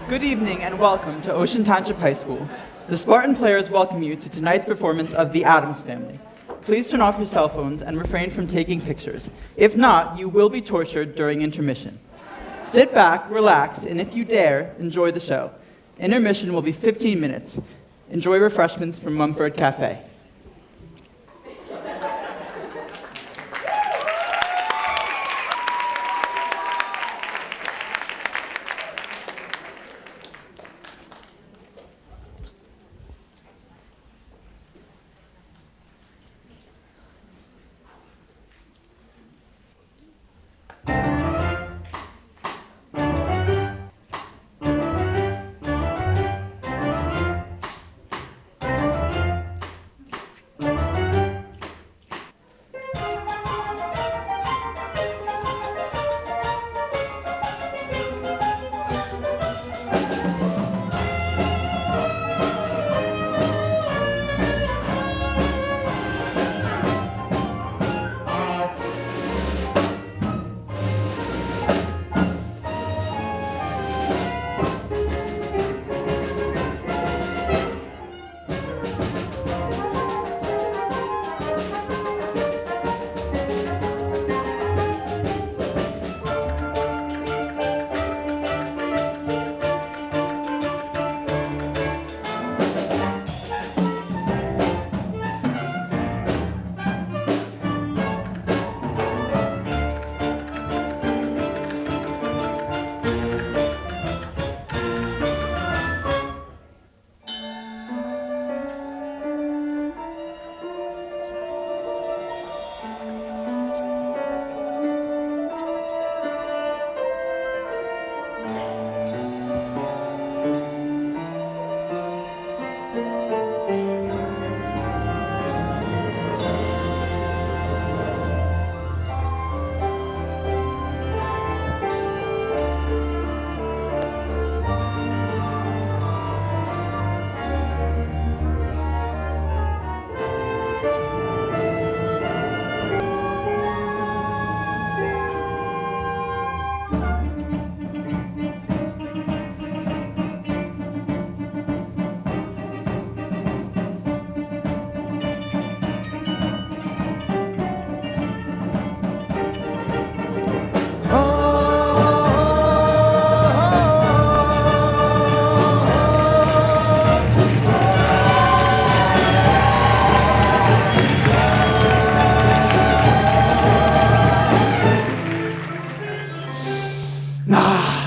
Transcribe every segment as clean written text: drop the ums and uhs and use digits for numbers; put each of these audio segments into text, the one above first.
Good evening and welcome to Ocean Township High School. The Spartan players welcome you to tonight's performance of The Addams Family. Please turn off your cell phones and refrain from taking pictures. If not, you will be tortured during intermission. Sit back, relax, and if you dare, enjoy the show. Intermission will be 15 minutes. Enjoy refreshments from Mumford Cafe.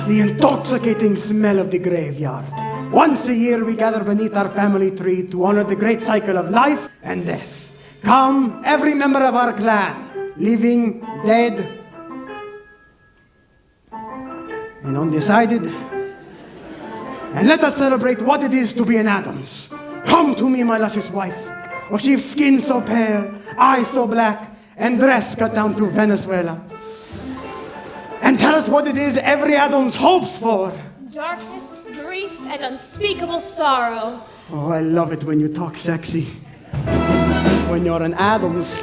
The intoxicating smell of the graveyard. Once a year we gather beneath our family tree to honor the great cycle of life and death. Come, every member of our clan, living, dead, and undecided, and let us celebrate what it is to be an Addams. Come to me, my luscious wife, of she's skin so pale, eyes so black, and dress cut down to Venezuela. And tell us what it is every Addams hopes for. Darkness, grief, and unspeakable sorrow. Oh, I love it when you talk sexy. When you're an Addams,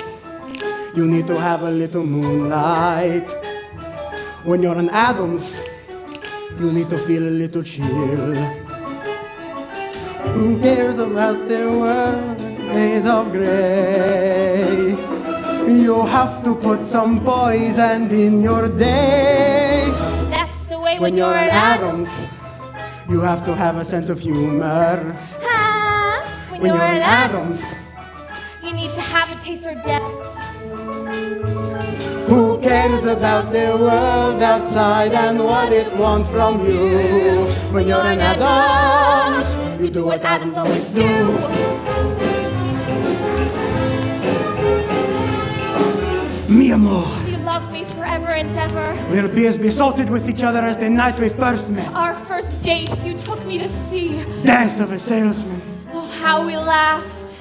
you need to have a little moonlight. When you're an Addams, you need to feel a little chill. Who cares about their world made of gray? You have to put some poison in your day. That's the way When you're an Addams, you have to have a sense of humor. When you're an Addams, you need to have a taste for death. Who cares about the world outside and what it wants from you? When you're an Addams, you do what Addams always do. Mi amor, You love me forever and ever. we'll be as besotted with each other as the night we first met. Our first date you took me to see. Death of a salesman. Oh, how we laughed.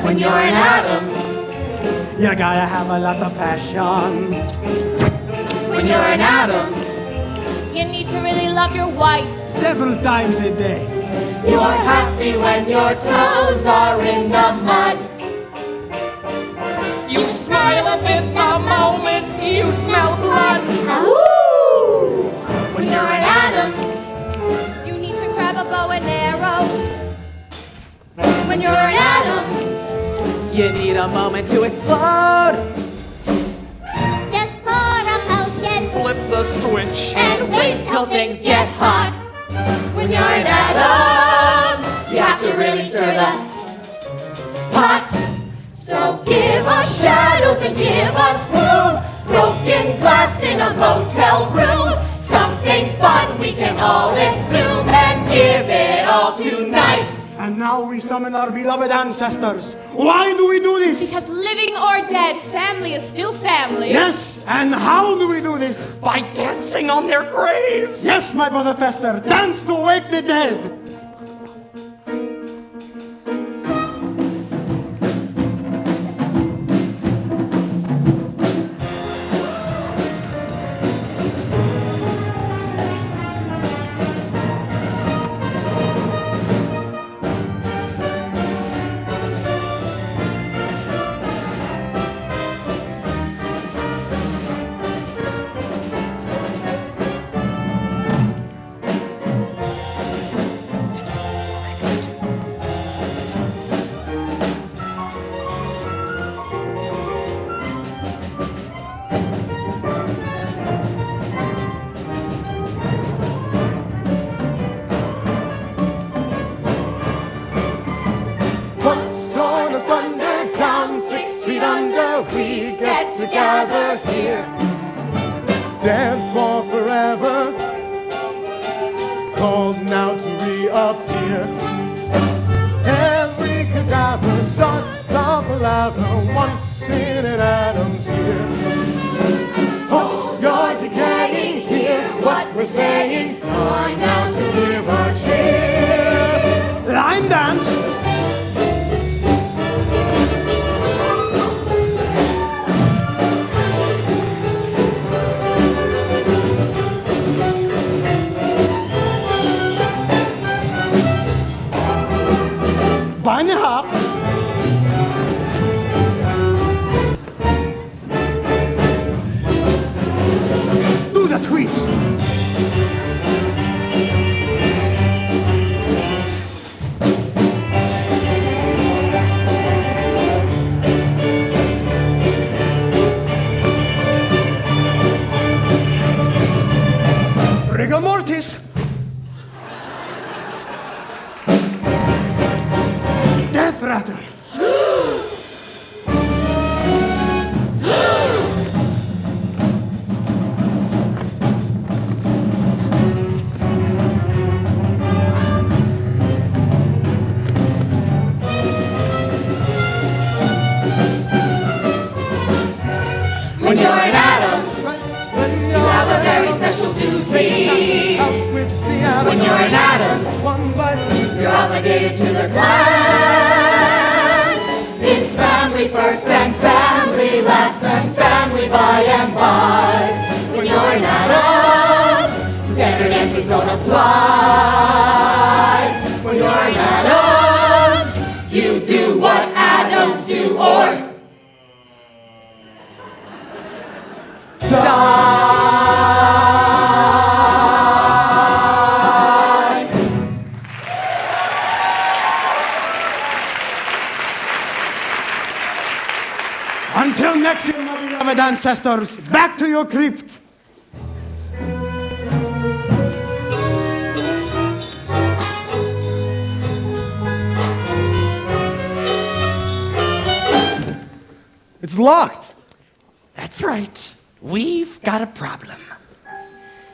When you're an Addams, you gotta have a lot of passion. When you're an Addams, you need to really love your wife. Several times a day. You are happy when your toes are in the mud. You smile a bit the moment you smell blood. Ooh. When you're an Addams, You need a moment to explode. Just pour a potion Flip the switch. and wait till things get hot. When you're in Addams, you have to really stir the pot. So give us shadows and give us room. Broken glass in a motel room. Something fun we can all exhume and give it all tonight. And now we summon our beloved ancestors. Why do we do this? Because living or dead, family is still family. Yes, and how do we do this? By dancing on their graves. Yes, my brother Fester, dance to wake the dead. We get together here. Dead for forever, called now to reappear. Every cadaver starts off a lather once in an Addams year. Oh, you're decaying, hear what we're saying. Time now to give a cheer. Line dance. Bunny hop. Do the twist. Rigor mortis. Death rattle. When you're in Addams, you have a very special duty. When you're in Addams, you're obligated to the clan. It's family first and family last and family by and by. When you're in Addams, standard answers don't apply. When you're in Addams, you do what Addams do or Until next year, my beloved ancestors, back to your crypt. It's locked. That's right. We've got a problem.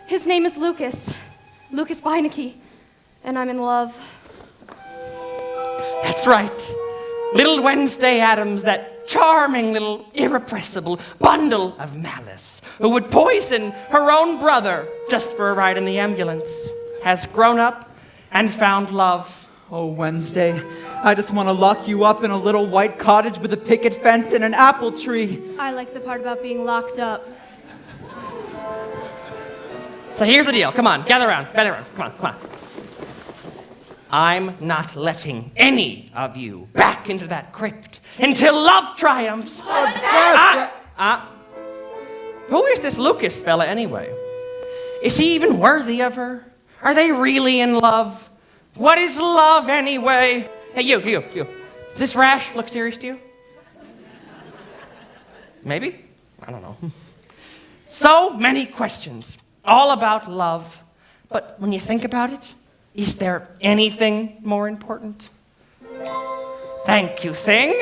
His name is Lucas. Lucas Beinekes. And I'm in love. That's right. Little Wednesday Addams, that charming little irrepressible bundle of malice who would poison her own brother just for a ride in the ambulance, has grown up and found love. Oh, Wednesday, I just want to lock you up in a little white cottage with a picket fence and an apple tree. I like the part about being locked up. So here's the deal. Come on, gather around. Come on. I'm not letting any of you back into that crypt until love triumphs. Who is this Lucas fella anyway? Is he even worthy of her? Are they really in love? What is love anyway? Hey, you. Does this rash look serious to you? Maybe? I don't know. So many questions, all about love. But when you think about it, is there anything more important? Thank you, Thing.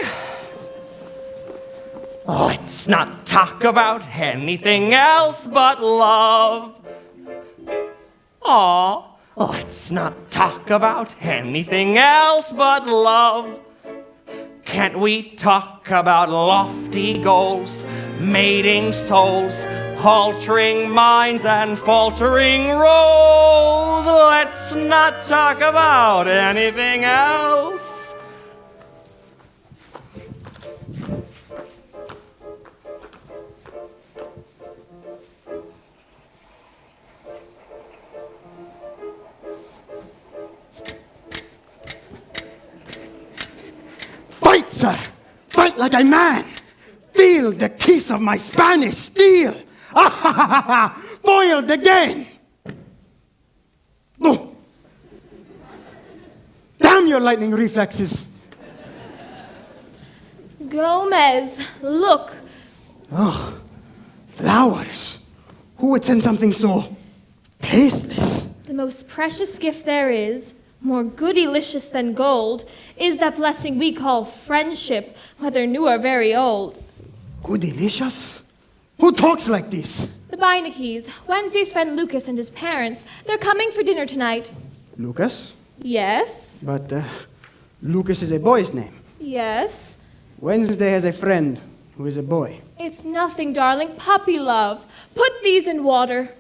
Let's not talk about anything else but love. Aw, let's not talk about anything else but love. Can't we talk about lofty goals, mating souls, altering minds and faltering roles? Let's not talk about anything else. Fight, sir! Fight like a man! Feel the kiss of my Spanish steel! Ah ha ha ha ha! Foiled again! Oh. Damn your lightning reflexes! Gomez, look. Oh, flowers. Who would send something so tasteless? The most precious gift there is, more goodylicious than gold, is that blessing we call friendship, whether new or very old. Goodylicious? Who talks like this? The beinekes, Wednesday's friend Lucas and his parents, they're coming for dinner tonight. Lucas? Yes? But Lucas is a boy's name. Yes? Wednesday has a friend who is a boy. It's nothing, darling. Puppy love. Put these in water.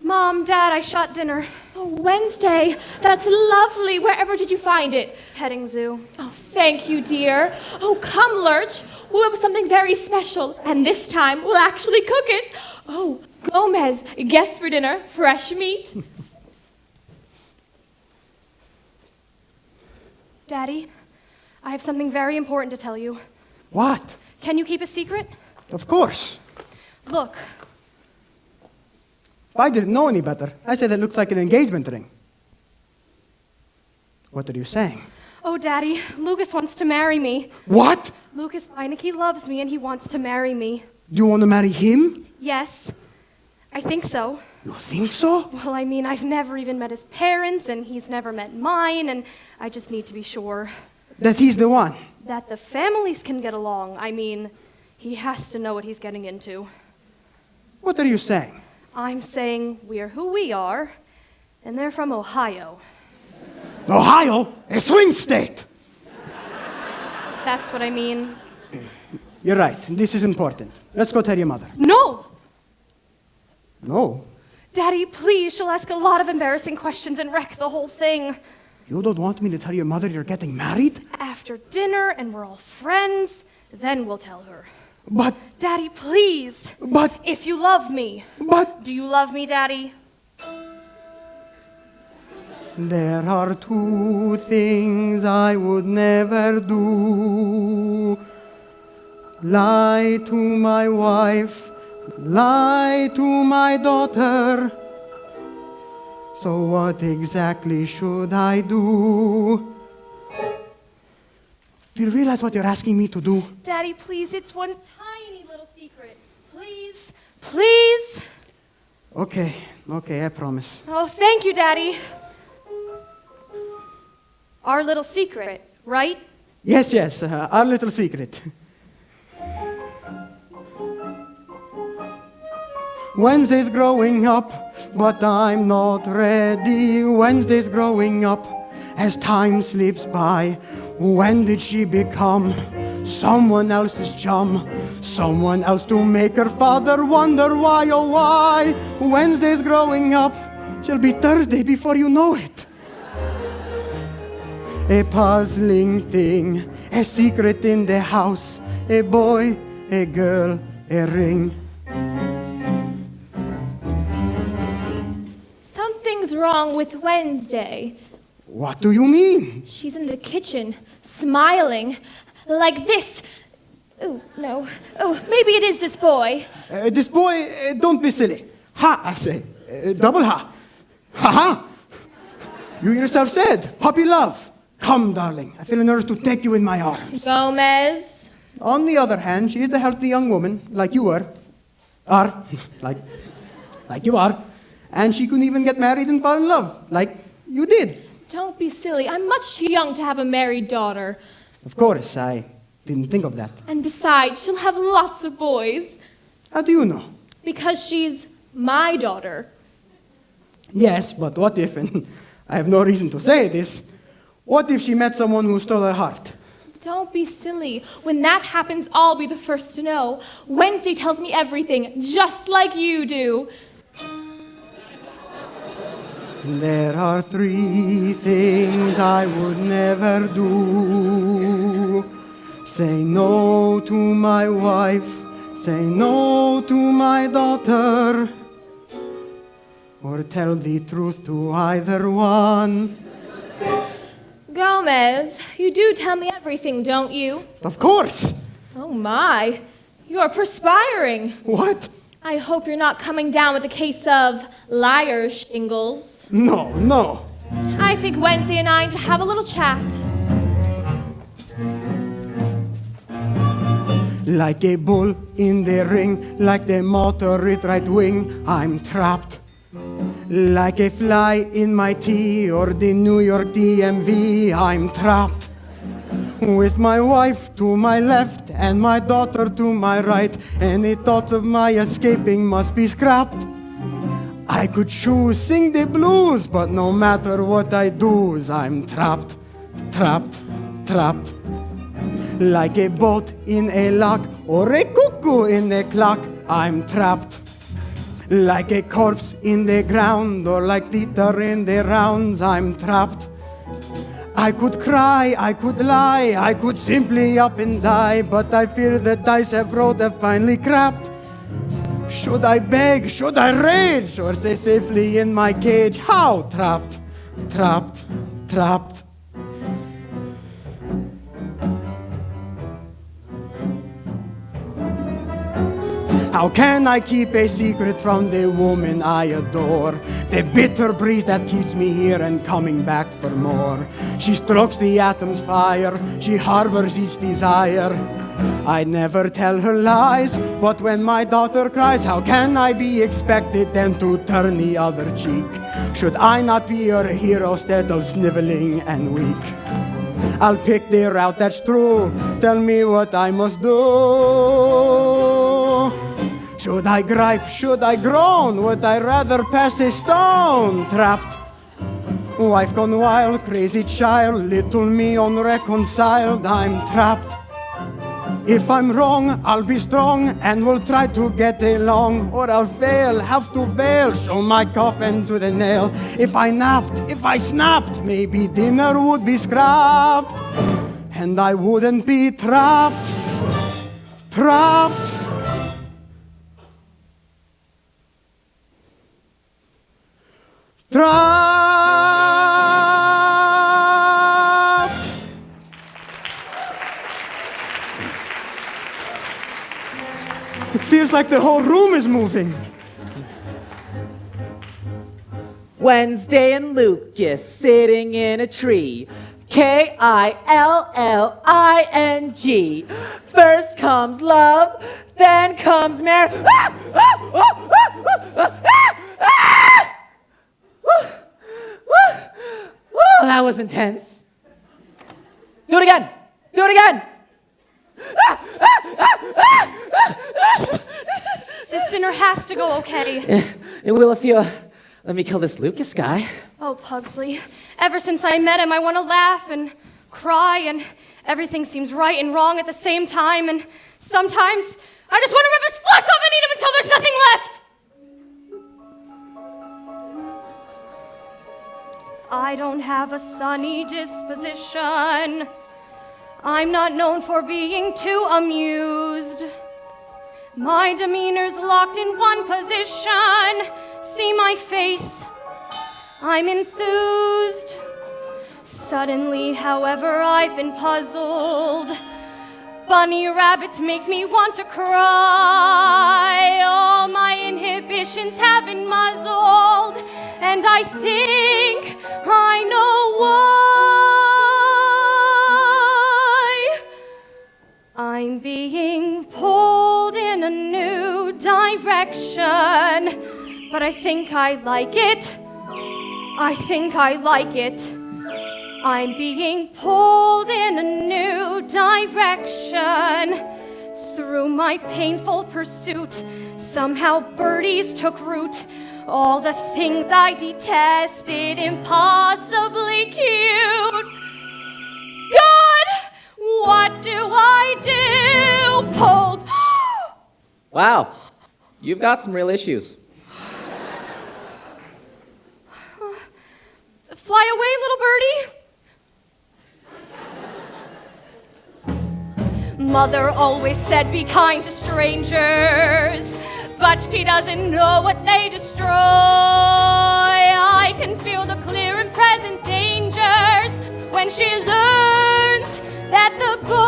Mom, Dad, I shot dinner. Oh, Wednesday. That's lovely. Wherever did you find it? Petting zoo. Oh, thank you, dear. Oh, come, Lurch. We'll have something very special, and this time we'll actually cook it. Oh, Gomez, guess for dinner, fresh meat. Daddy, I have something very important to tell you. What? Can you keep a secret? Of course. Look, If I didn't know any better, I say that looks like an engagement ring. What are you saying? oh, Daddy, Lucas wants to marry me. What? Lucas Beineke loves me and he wants to marry me. Do you want to marry him? Yes, I think so. You think so? Well, I mean, I've never even met his parents and he's never met mine, and I just need to be sure That he's the one. that the families can get along. I mean, he has to know what he's getting into. What are you saying? I'm saying we're who we are, and they're from Ohio. Ohio, a swing state. That's what I mean. You're right. This is important. Let's go tell your mother. No! No, Daddy, please, she'll ask a lot of embarrassing questions and wreck the whole thing. you don't want me to tell your mother you're getting married? After dinner and we're all friends, then we'll tell her. But, Daddy, please. but, If you love me. but... Do you love me, Daddy? There are two things I would never do. Lie to my wife, lie to my daughter. So what exactly should I do? Do you realize what you're asking me to do? Daddy, please, it's one tiny little secret. Please, please. Okay, I promise. Oh, thank you, Daddy. Our little secret, right? Yes, our little secret. Wednesday's growing up, but I'm not ready. Wednesday's growing up as time slips by. When did she become someone else's chum? Someone else to make her father wonder why, oh why? Wednesday's growing up, she'll be Thursday before you know it. A puzzling thing, a secret in the house, a boy, a girl, a ring. Something's wrong with Wednesday. What do you mean? She's in the kitchen, smiling, like this. Oh, no. Oh, maybe it is this boy. This boy, don't be silly. Ha, I say. Double ha. Ha ha. You yourself said, puppy love. Come, darling. I feel an urge to take you in my arms. Gomez. On the other hand, she is a healthy young woman, like you are, like you are, and she could even get married and fall in love, like you did. Don't be silly. I'm much too young to have a married daughter. Of course, I didn't think of that. And besides, she'll have lots of boys. How do you know? Because she's my daughter. Yes, but what if, and I have no reason to say this, what if she met someone who stole her heart? Don't be silly. When that happens, I'll be the first to know. Wednesday tells me everything, just like you do. There are 3 things I would never do. Say no to my wife, say no to my daughter, or tell the truth to either one. Gomez, you do tell me everything, don't you? Of course. Oh my, you're perspiring. What? I hope you're not coming down with a case of liar shingles. No. I think Wednesday and I need to have a little chat. Like a bull in the ring, like the motor at right wing, I'm trapped. Like a fly in my tea or the New York DMV, I'm trapped. With my wife to my left and my daughter to my right, any thoughts of my escaping must be scrapped. I could choose, sing the blues, but no matter what I do, I'm trapped, trapped, trapped. Like a boat in a lock or a cuckoo in a clock, I'm trapped. Like a corpse in the ground or like Dieter in the rounds, I'm trapped. I could cry, I could lie, I could simply up and die, but I fear the dice have rolled have finally crapped. Should I beg, should I rage, or stay safely in my cage? How? Trapped, trapped, trapped. How can I keep a secret from the woman I adore? The bitter breeze that keeps me here and coming back for more. She strokes the atom's fire, she harbors each desire. I never tell her lies, but when my daughter cries, how can I be expected then to turn the other cheek? Should I not be your hero instead of sniveling and weak? I'll pick the route that's true, tell me what I must do. Should I gripe, should I groan, would I rather pass a stone? Trapped, wife gone wild, crazy child, little me unreconciled, I'm trapped. If I'm wrong, I'll be strong and will try to get along, or I'll fail, have to bail, show my coffin to the nail. If I napped, if I snapped, maybe dinner would be scrapped, and I wouldn't be trapped, trapped. Trapped. It feels like the whole room is moving. Wednesday and Lucas sitting in a tree. K-I-L-L-I-N-G. First comes love, then comes marriage. Oh, that was intense. Do it again. Do it again. This dinner has to go okay. It will if you let me kill this Lucas guy. Oh, Pugsley, ever since I met him, I want to laugh and cry, and everything seems right and wrong at the same time, and sometimes I just want to rip his flesh off and eat him until there's nothing left. I don't have a sunny disposition. I'm not known for being too amused. My demeanor's locked in one position. See my face, I'm enthused. Suddenly, however, I've been puzzled. Bunny rabbits make me want to cry. All my inhibitions have been muzzled, and I think I know why. direction. But I think I like it. I think I like it. I'm being pulled in a new direction. Through my painful pursuit, somehow birdies took root. All the things I detested, impossibly cute. God, what do I do? Pulled. Wow, you've got some real issues. Fly away, little birdie. Mother always said be kind to strangers, but she doesn't know what they destroy. I can feel the clear and present dangers when she learns that the boy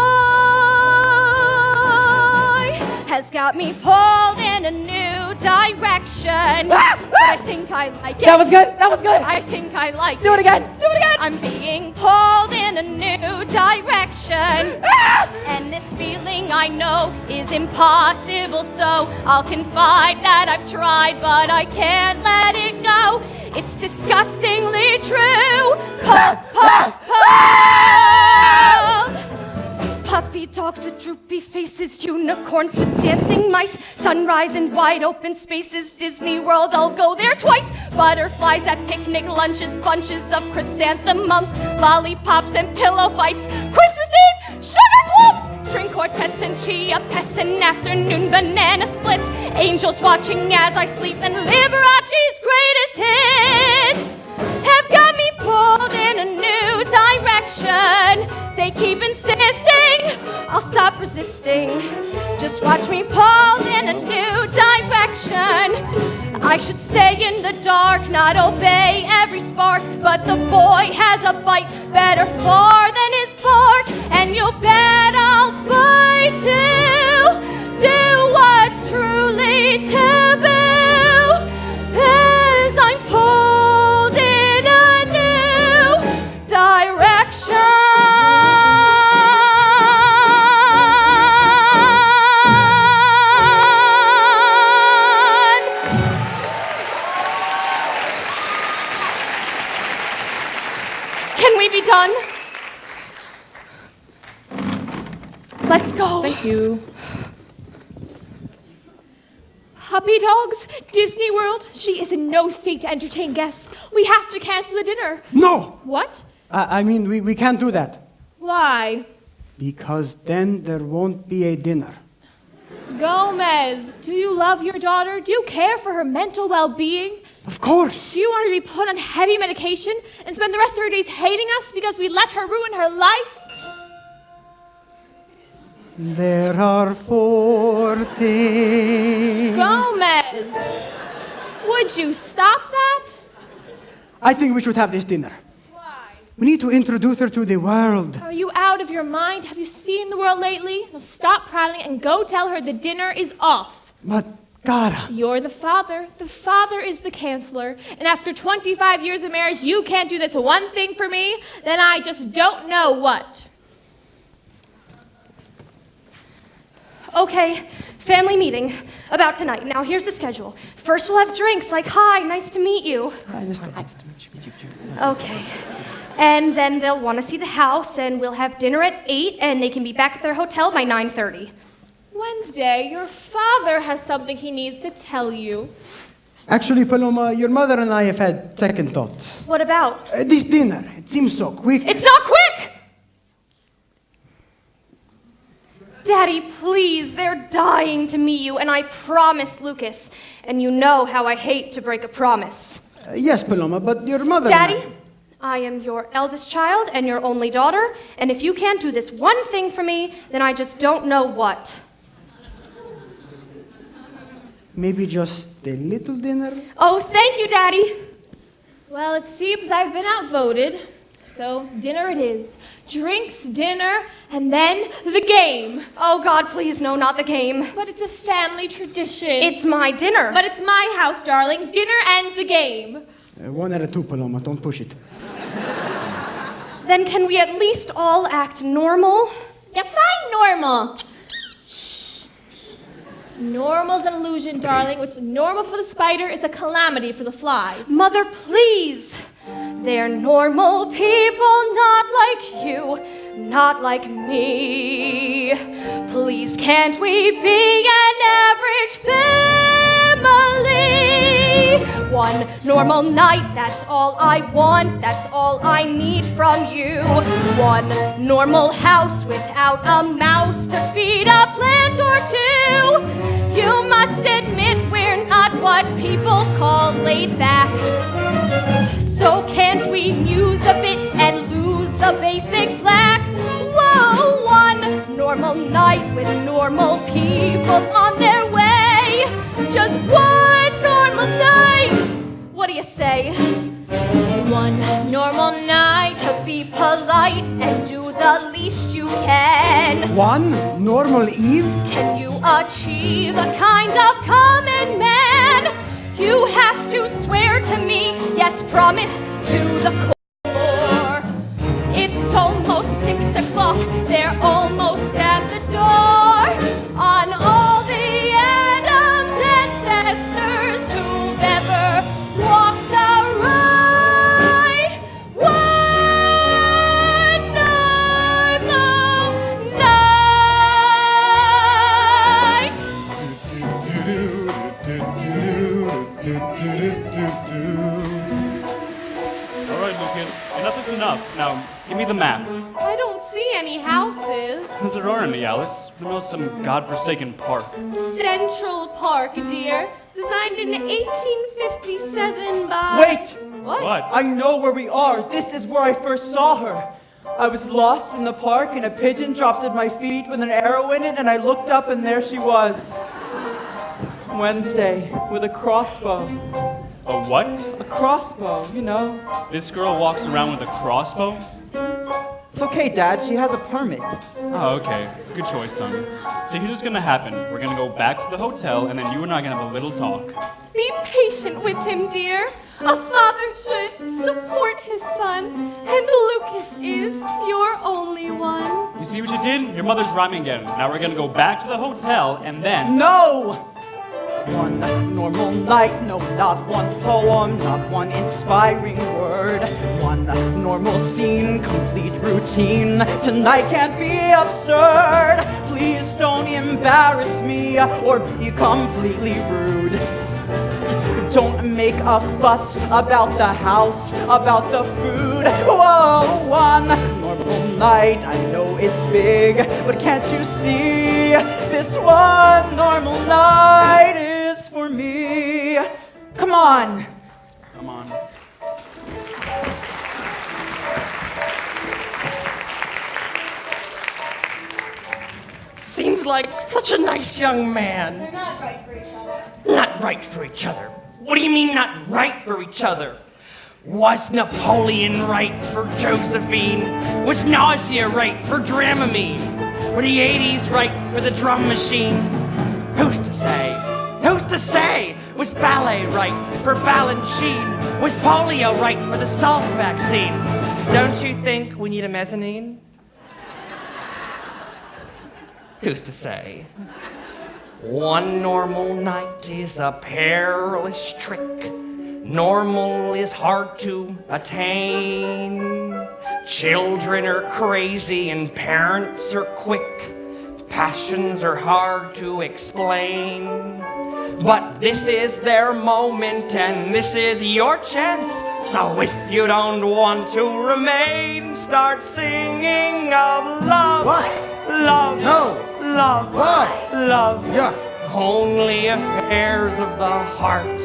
has got me pulled in a new direction. But I think I like it. That was good. That was good. I think I like it. Do it again. Do it again. I'm being pulled in a new direction. And this feeling I know is impossible, so I'll confide that I've tried, but I can't let it go. It's disgustingly true. Pulled. Puppy dogs with droopy faces, unicorns with dancing mice, sunrise in wide open spaces, Disney World, I'll go there twice. Butterflies at picnic lunches, bunches of chrysanthemums, lollipops and pillow fights, Christmas Eve, sugar plums, string quartets and chia pets and afternoon banana splits, angels watching as I sleep, and Liberace's greatest hits have got me pulled in a new direction. They keep insisting, I'll stop resisting. Just watch me pulled in a new direction. I should stay in the dark, not obey every spark, but the boy has a bite better far than his bark, and you bet I'll bite too. Do what's truly taboo, as I'm pulled in a new direction. Can we be done? Let's go. Thank you. Puppy dogs, Disney World, she is in no state to entertain guests. We have to cancel the dinner. No! What? I mean, we can't do that. Why? Because then there won't be a dinner. Gomez, do you love your daughter? Do you care for her mental well-being? Of course! Do you want her to be put on heavy medication and spend the rest of her days hating us because we let her ruin her life? There are 4 things. Gomez, would you stop that? I think we should have this dinner. Why? We need to introduce her to the world. Are you out of your mind? Have you seen the world lately? Now stop prattling and go tell her the dinner is off. But, Cara, You're the father. The father is the counselor. And after 25 years of marriage, you can't do this one thing for me? Then I just don't know what. Okay, family meeting about tonight. Now here's the schedule. First we'll have drinks like, hi, nice to meet you. Okay. And then they'll want to see the house, and we'll have dinner at 8, and they can be back at their hotel by 9:30. Wednesday, your father has something he needs to tell you. Actually, Paloma, your mother and I have had second thoughts. What about? This dinner, it seems so quick. It's not quick! Daddy, please, they're dying to meet you, and I promised Lucas. And you know how I hate to break a promise. Yes, Paloma, but your mother Daddy, and I am your eldest child and your only daughter, and if you can't do this one thing for me, then I just don't know what. Maybe just a little dinner? Oh, thank you, Daddy. Well, it seems I've been outvoted. So, dinner it is. Drinks, dinner, and then the game. Oh, God, please, no, not the game. But it's a family tradition. It's my dinner. But it's my house, darling. Dinner and the game. 1 out of 2, Paloma, don't push it. Then can we at least all act normal? Yeah, fine, normal. Normal's an illusion, darling. What's normal for the spider is a calamity for the fly. Mother, please. They're normal people, not like you, not like me. Please, can't we be an average family? One normal night, that's all I want, that's all I need from you. One normal house without a mouse to feed a plant or two. You must admit we're not what people call laid back. So can't we muse a bit and lose the basic black? Whoa, one normal night with normal people on their way. Just one normal night. What do you say? One normal night. To be polite and do the least you can. One normal eve? Can you achieve a kind of common man? You have to swear to me, yes, promise to the core. It's almost 6 o'clock, they're almost at the door. On all the Addams ancestors who've ever walked a ride. One normal night. All right, Lucas, enough is enough. Now, give me the map. I don't see any houses. There are any, Alice. We know some godforsaken park. Central Park, dear. Designed in 1857 by... Wait! What? I know where we are. This is where I first saw her. I was lost in the park and a pigeon dropped at my feet with an arrow in it, and I looked up and there she was. Wednesday, with a crossbow. A what? A crossbow, you know. This girl walks around with a crossbow? It's okay, Dad. She has a permit. Oh, okay. Good choice, son. So here's what's gonna happen. We're gonna go back to the hotel, and then you and I are gonna have a little talk. Be patient with him, dear. A father should support his son, and Lucas is your only one. You see what you did? Your mother's rhyming again. Now we're gonna go back to the hotel, and then... No! One normal night, no, not one poem, not one inspiring word. One normal scene, complete routine. Tonight can't be absurd. Please don't embarrass me or be completely rude. Don't make a fuss about the house, about the food. Whoa, one normal night, I know it's big, but can't you see? This one normal night is for me. Come on. Come on. Seems like such a nice young man. They're not right for each other. Not right for each other. What do you mean not right for each other? Was Napoleon right for Josephine? Was nausea right for Dramamine? Were the 80s right for the drum machine? Who's to say? Who's to say? Was ballet right for Balanchine? Was polio right for the Salk vaccine? Don't you think we need a mezzanine? Who's to say? One normal night is a perilous trick. Normal is hard to attain. Children are crazy and parents are quick. Passions are hard to explain. But this is their moment and this is your chance. So if you don't want to remain, start singing of love. What? Love. No. Love. Why? Love. Yeah. Only affairs of the heart.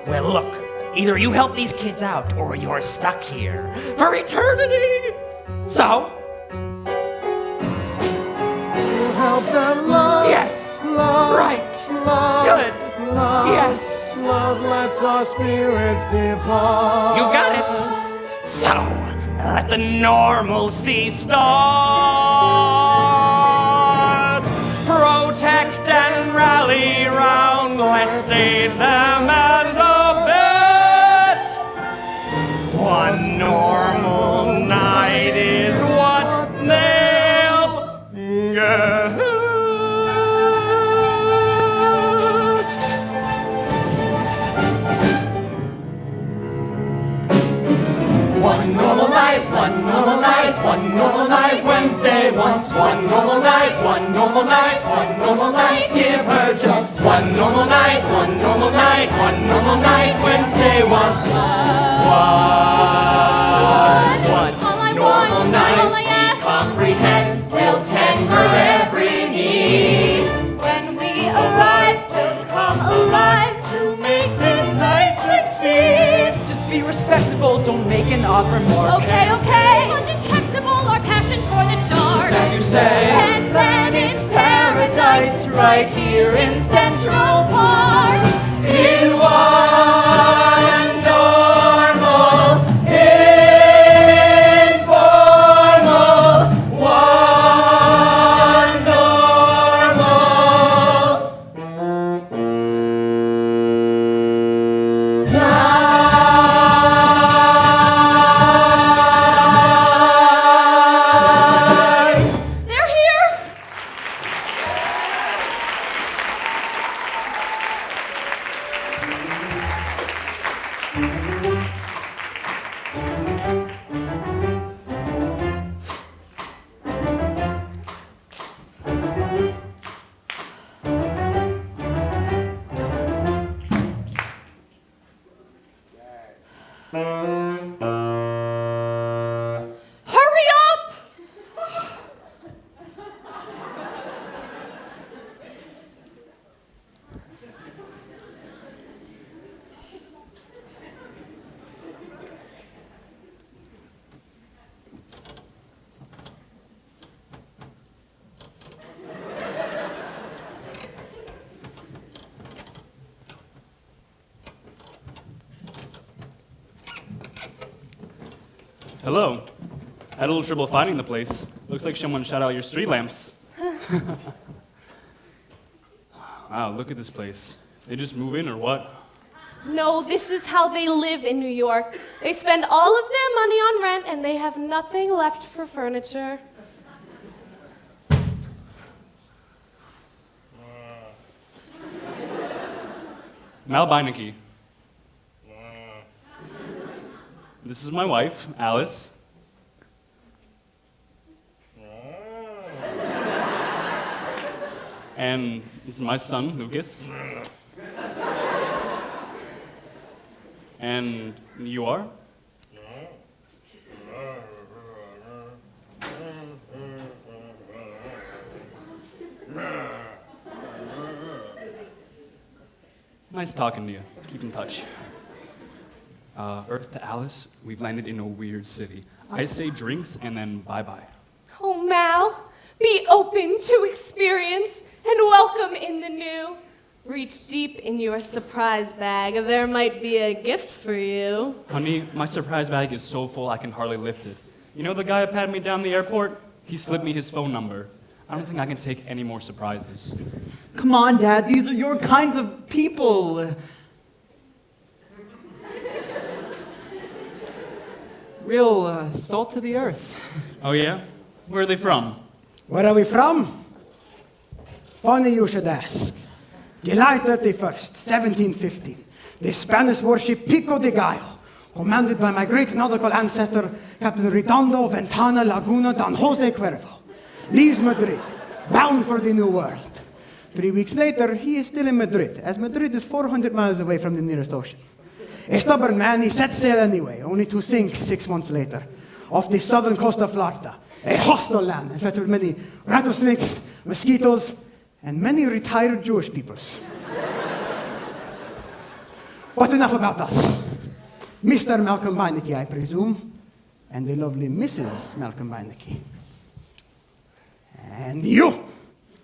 Well, look, either you help these kids out or you're stuck here for eternity. So, Help them love. yes, Love. right, Love. good, Love. yes, Love lets our spirits depart. you've got it. So, let the normalcy start. Protect and rally round, let's save them and abet. One normal night is what they'll get. one normal night. Wednesday wants one normal night, one normal night, one normal night. Give her just one normal night, one normal night, one normal night. Wednesday wants one normal night. all I ask. Comprehend, will tend her every need. When we arrive, we'll come alive to make this night succeed. Just be respectable, don't make an odd remark. Okay, okay. Undetectable, our passion for the dark. As you say, And then it's paradise right here in Central Park. In one normal, informal, one normal night. They're here. Hurry up! Hello. Had a little trouble finding the place. Looks like someone shut out your street lamps. Wow, look at this place. They just move in or what? No, this is how they live in New York. They spend all of their money on rent and they have nothing left for furniture. Mal Beineke. This is my wife, Alice. And this is my son, Lucas. And you are? Nice talking to you. Keep in touch. Earth to Alice, we've landed in a weird city. I say drinks and then bye-bye. Oh, Mal, be open to experience and welcome in the new. Reach deep in your surprise bag. There might be a gift for you. Honey, my surprise bag is so full I can hardly lift it. You know the guy who patted me down the airport? He slipped me his phone number. I don't think I can take any more surprises. Come on, Dad, these are your kinds of people. Real salt to the earth. Oh yeah? Where are they from? Where are we from? Funny you should ask. July 31st, 1715. The Spanish warship Pico de Gallo, commanded by my great nautical ancestor, Captain Redondo Ventana Laguna Don Jose Cuervo, leaves Madrid, bound for the New World. 3 weeks later, he is still in Madrid, as Madrid is 400 miles away from the nearest ocean. A stubborn man, he set sail anyway, only to sink 6 months later, off the southern coast of Florida, a hostile land infested with many rattlesnakes, mosquitoes, and many retired Jewish peoples. But enough about us. Mr. Malcolm Beineke, I presume, and the lovely Mrs. Malcolm Beineke. And you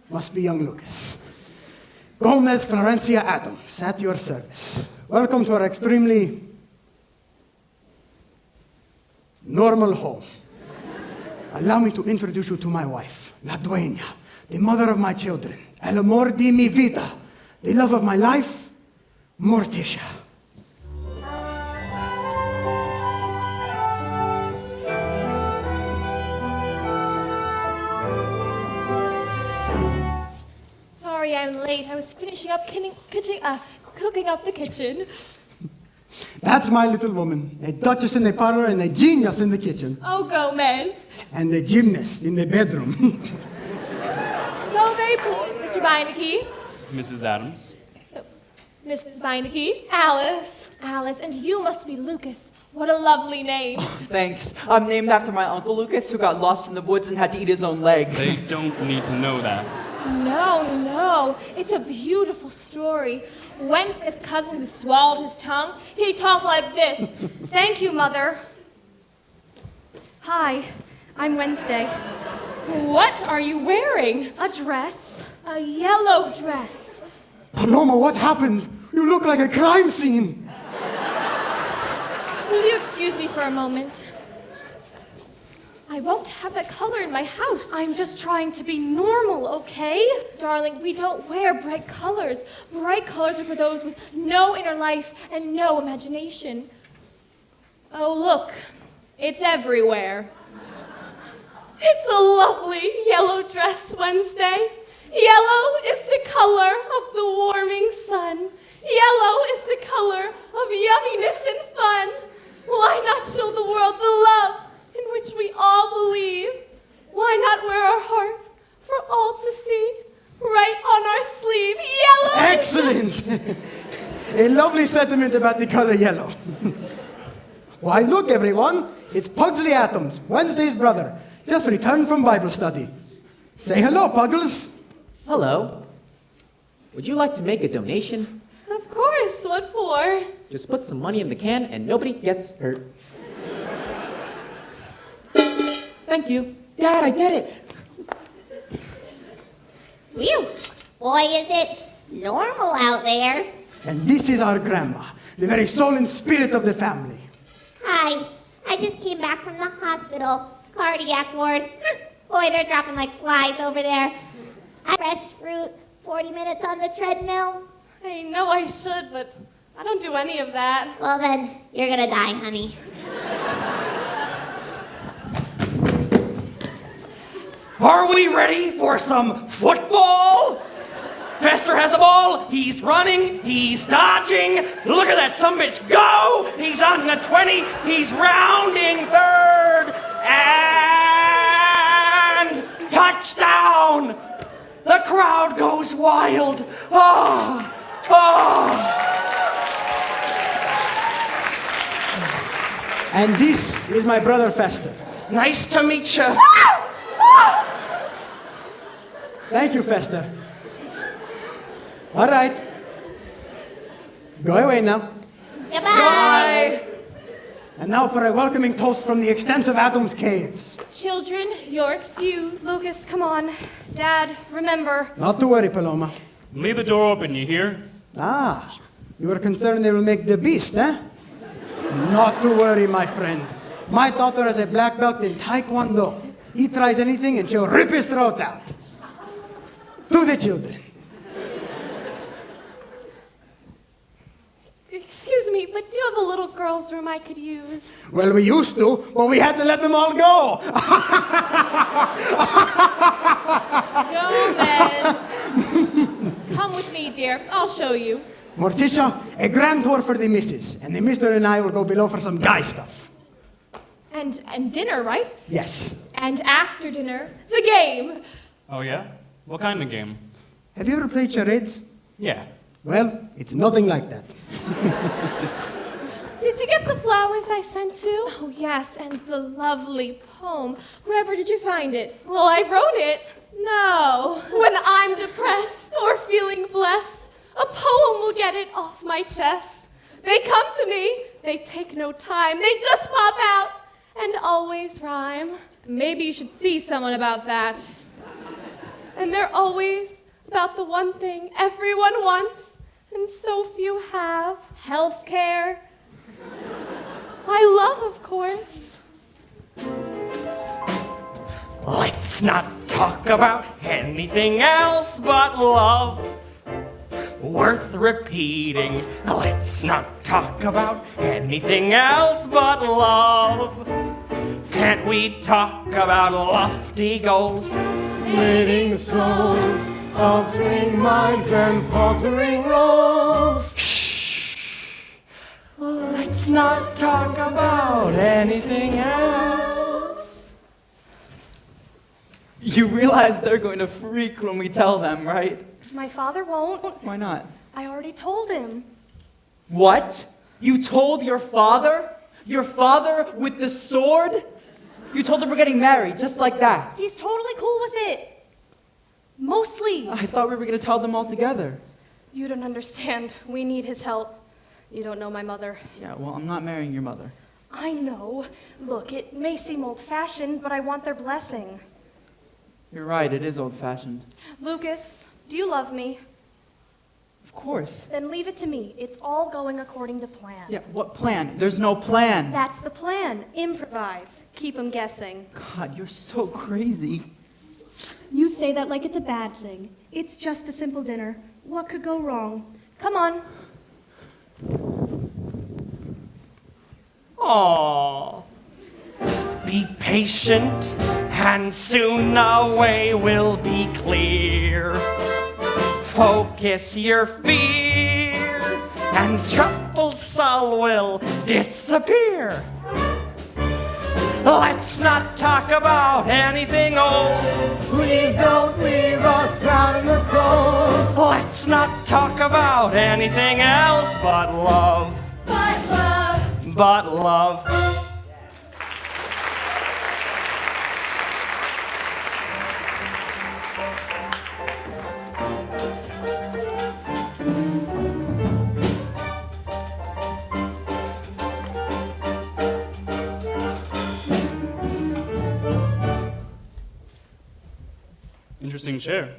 must be young Lucas. Gomez Florencia Addams, at your service. Welcome to our extremely normal home. Allow me to introduce you to my wife, La Dueña, the mother of my children, el amor de mi vida, the love of my life, Morticia. Sorry I'm late. I was finishing up cooking up the kitchen. That's my little woman, a duchess in the parlor and a genius in the kitchen. Oh, Gomez, and the gymnast in the bedroom. So very pleased, Mr. Beineke. Mrs. Addams. Mrs. Beineke. Alice. Alice, and you must be Lucas. What a lovely name. Thanks. I'm named after my Uncle Lucas, who got lost in the woods and had to eat his own leg. They don't need to know that. No. It's a beautiful story. Wednesday's cousin who swallowed his tongue, he talked like this. Thank you, Mother. Hi, I'm Wednesday. What are you wearing? A dress. A yellow dress. Paloma, what happened? You look like a crime scene. Will you excuse me for a moment? I won't have that color in my house. I'm just trying to be normal, okay? Darling, we don't wear bright colors. Bright colors are for those with no inner life and no imagination. Oh, look. It's everywhere. It's a lovely yellow dress, Wednesday. Yellow is the color of the warming sun. Yellow is the color of yumminess and fun. Why not show the world the love in which we all believe? Why not wear our heart for all to see right on our sleeve? Yellow! Excellent! A lovely sentiment about the color yellow. Why, look, everyone. It's Pugsley Addams, Wednesday's brother. Just returned from Bible study. Say hello, Puggles. Hello. Would you like to make a donation? Of course, what for? Just put some money in the can and nobody gets hurt. Thank you. Dad, I did it. Phew. Boy, is it normal out there. And this is our grandma, the very soul and spirit of the family. Hi. I just came back from the hospital. Cardiac ward. Boy, they're dropping like flies over there. Fresh fruit, 40 minutes on the treadmill. I know I should, but I don't do any of that. Well then, you're gonna die, honey. Are we ready for some football? Fester has the ball. He's running. He's dodging. Look at that sumbitch go. He's on the 20. He's rounding third. And touchdown. The crowd goes wild. Oh. And this is my brother Fester. Nice to meet you. Thank you, Fester. All right. Go away now. Goodbye. And now for a welcoming toast from the extensive Addams Caves. Children, you're excused. Lucas, come on. Dad, remember. Not to worry, Paloma. Leave the door open, you hear? Ah, you were concerned they will make the beast, eh? Not to worry, my friend. My daughter has a black belt in Taekwondo. He tries anything and she'll rip his throat out. To the children. Excuse me, but do you have a little girl's room I could use? Well, we used to, but we had to let them all go. Gomez. Come with me, dear. I'll show you. Morticia, a grand tour for the missus. And the mister and I will go below for some guy stuff. And dinner, right? Yes. And after dinner, the game. Oh, yeah? What kind of game? Have you ever played charades? Yeah. Well, it's nothing like that. Did you get the flowers I sent you? Oh, yes, and the lovely poem. Wherever did you find it? Well, I wrote it. No. When I'm depressed or feeling blessed, a poem will get it off my chest. They come to me, they take no time, they just pop out and always rhyme. Maybe you should see someone about that. And they're always about the one thing everyone wants and so few have. Healthcare. My love, of course. Let's not talk about anything else but love. Worth repeating. Let's not talk about anything else but love. Can't we talk about lofty goals? Leading souls, altering minds and faltering roles. Let's not talk about anything else. You realize they're going to freak when we tell them, right? My father won't. Why not? I already told him. What? You told your father? Your father with the sword? You told him we're getting married, just like that. He's totally cool with it. Mostly. I thought we were going to tell them all together. You don't understand. We need his help. You don't know my mother. Yeah, well, I'm not marrying your mother. I know. Look, it may seem old-fashioned, but I want their blessing. You're right, it is old-fashioned. Lucas, do you love me? Of course. Then leave it to me. It's all going according to plan. Yeah, what plan? There's no plan. That's the plan. Improvise. Keep them guessing. God, you're so crazy. You say that like it's a bad thing. It's just a simple dinner. What could go wrong? Come on. Aww. Be patient, and soon the way will be clear. Focus your fear, and troubled soul will disappear. Let's not talk about anything old. Please don't leave us out in the cold. Let's not talk about anything else but love. But love. But love. Interesting chair.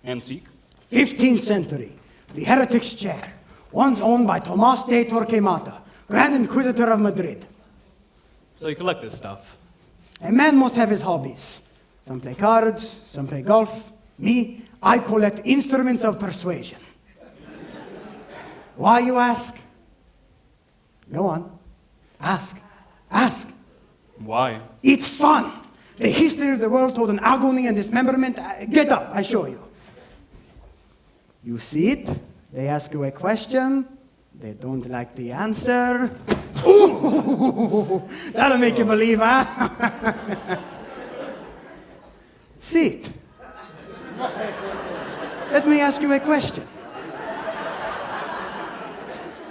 Antique. 15th century, the heretic's chair, once owned by Tomas de Torquemada, Grand Inquisitor of Madrid. So you collect this stuff. A man must have his hobbies. Some play cards, some play golf. Me, I collect instruments of persuasion. Why, you ask? Go on. Ask. Ask. Why? It's fun. The history of the world told in agony and dismemberment. Get up, I show you. You see it, they ask you a question, they don't like the answer. Ooh, that'll make you believe, huh? See it. Let me ask you a question.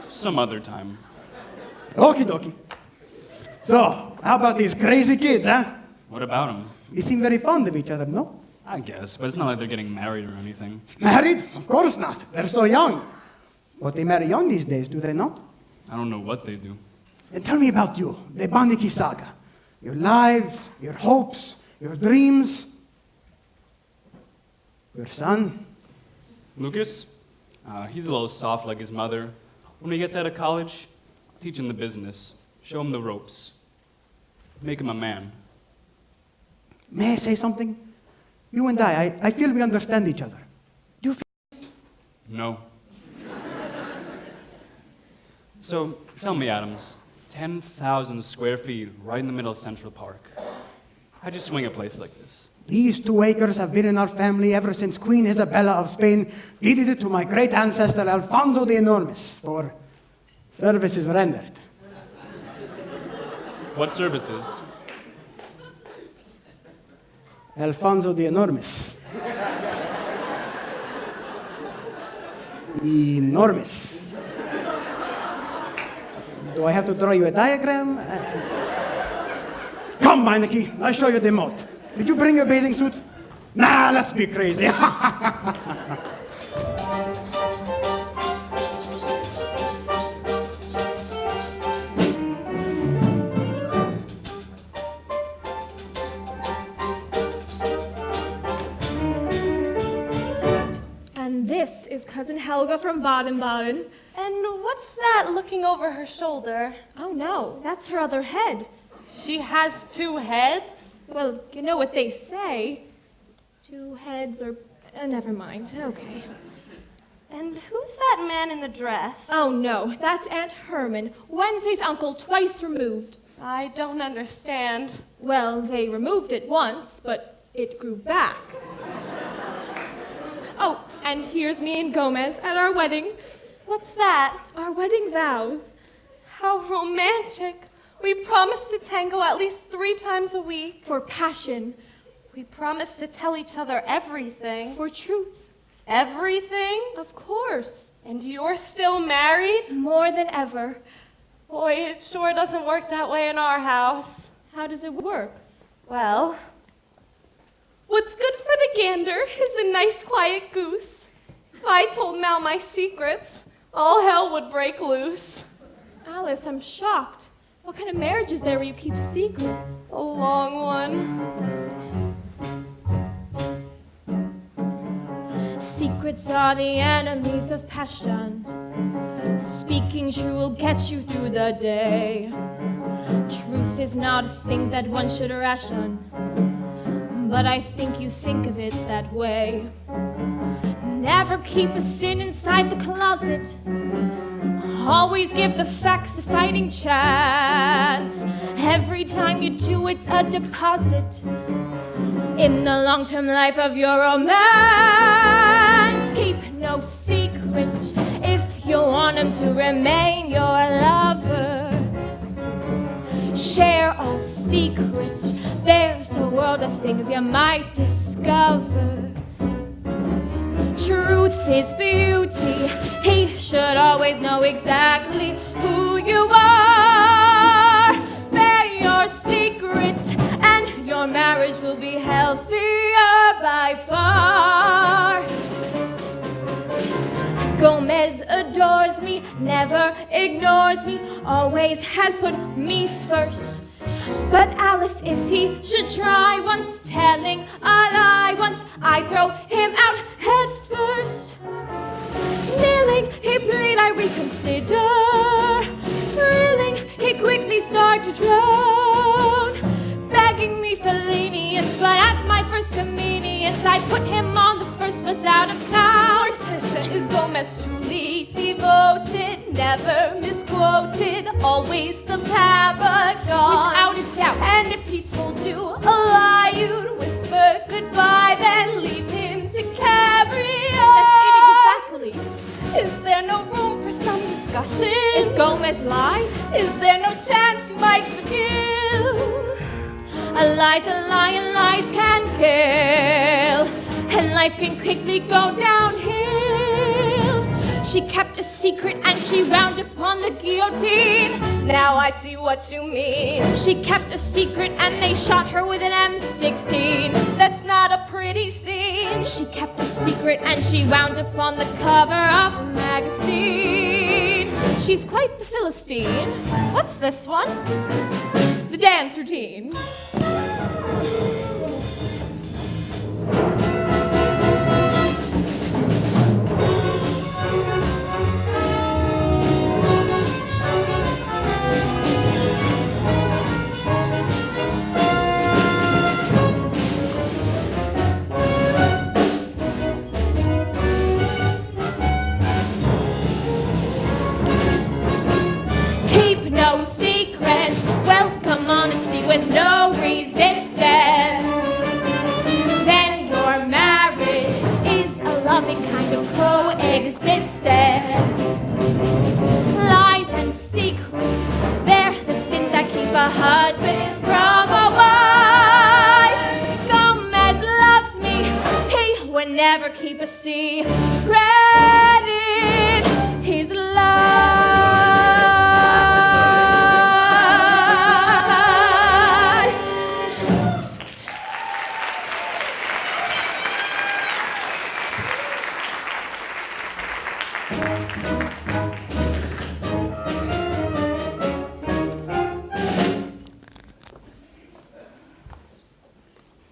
Some other time. Okie dokie. So, how about these crazy kids, huh? What about them? You seem very fond of each other, no? I guess, but it's not like they're getting married or anything. Married? Of course not. They're so young. But they marry young these days, do they not? I don't know what they do. And tell me about you, the beinekes saga. Your lives, your hopes, your dreams. Your son. Lucas? He's a little soft like his mother. When he gets out of college, teach him the business. Show him the ropes. Make him a man. May I say something? You and I feel we understand each other. Do you feel? No. So, tell me, Addams, 10,000 square feet right in the middle of Central Park. How'd you swing a place like this? These 2 acres have been in our family ever since Queen Isabella of Spain deeded it to my great ancestor Alfonso the Enormous for services rendered. What services? Alfonso the Enormous. Enormous. Do I have to draw you a diagram? Come, Beineke, I'll show you the moat. Did you bring your bathing suit? Nah, let's be crazy. And this is Cousin Helga from Baden-Baden. And what's that looking over her shoulder? Oh no, that's her other head. She has 2 heads? Well, you know what they say. 2 heads or... never mind. Okay. And who's that man in the dress? Oh no, that's Aunt Herman, Wednesday's uncle twice removed. I don't understand. Well, they removed it once, but it grew back. Oh, and here's me and Gomez at our wedding. What's that? Our wedding vows. How romantic. We promised to tango at least 3 times a week. For passion. We promised to tell each other everything. For truth. Everything? Of course. And you're still married? More than ever. Boy, it sure doesn't work that way in our house. How does it work? Well, what's good for the gander is a nice quiet goose. If I told Mal my secrets, all hell would break loose. Alice, I'm shocked. What kind of marriage is there where you keep secrets? A long one. Secrets are the enemies of passion. Speaking true will get you through the day. Truth is not a thing that one should ration, but I think you think of it that way. Never keep a sin inside the closet. Always give the facts a fighting chance. Every time you do, it's a deposit in the long-term life of your romance. Keep no secrets if you want them to remain your lover. Share all secrets. There's a world of things you might discover. Truth is beauty. He should always know exactly who you are. Bear your secrets, and your marriage will be healthier by far. Gomez adores me, never ignores me, always has put me first. But Alice, if he should try once telling a lie once, I throw him out head first. Kneeling, he plead, I reconsider. Reeling, he quickly start to drown. Begging me for lenience, but at my first convenience, I put him on the first bus out of town. Morticia is Gomez truly devoted, never misquoted, always the paragon. Without a doubt. And if he told you a lie, you'd whisper goodbye, then leave him to carry on. That's it exactly. Is there no room for some discussion? If Gomez lied, Is there no chance you might forgive? a lie's a lie and lies can kill, and life can quickly go downhill. She kept a secret and she wound upon the guillotine. Now I see what you mean. She kept a secret and they shot her with an M16. That's not a pretty scene. She kept a secret and she wound upon the cover of a magazine. She's quite the Philistine. What's this one? The dance routine. Keep no secrets. Welcome honesty with no resistance. Then your marriage is a loving kind of coexistence. Lies and secrets, they're the sins that keep a husband from a wife. Gomez loves me, he would never keep a secret in his life.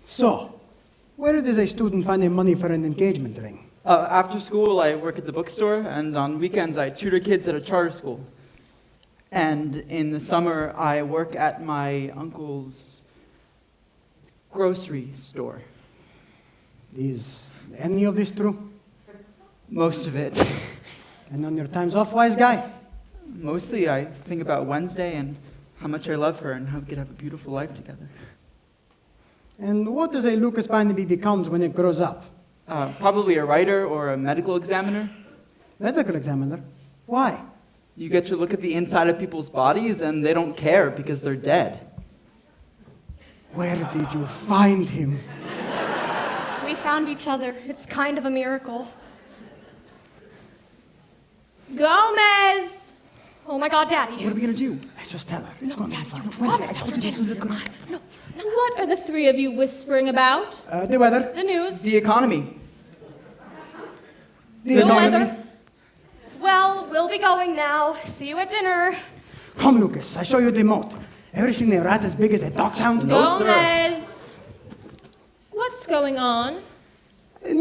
So, where does a student find the money for an engagement ring? After school, I work at the bookstore, and on weekends, I tutor kids at a charter school. And in the summer, I work at my uncle's grocery store. Is any of this true? Most of it. And on your times off, wise guy? Mostly, I think about Wednesday and how much I love her and how we could have a beautiful life together. And what does a Lucas Barnaby becomes when it grows up? Probably a writer or a medical examiner. Medical examiner? Why? You get to look at the inside of people's bodies and they don't care because they're dead. Where did you find him? found each other. It's kind of a miracle. Gomez! Oh my God, Daddy. What are we gonna do? Let's just tell her. It's going to be fun. Promise, tell her. What are the three of you whispering about? The weather. The news? The economy. The weather. Well, we'll be going now. See you at dinner. Come, Lucas. I show you the moat. Ever seen a rat as big as a dachshund? No, sir. Gomez! What's going on?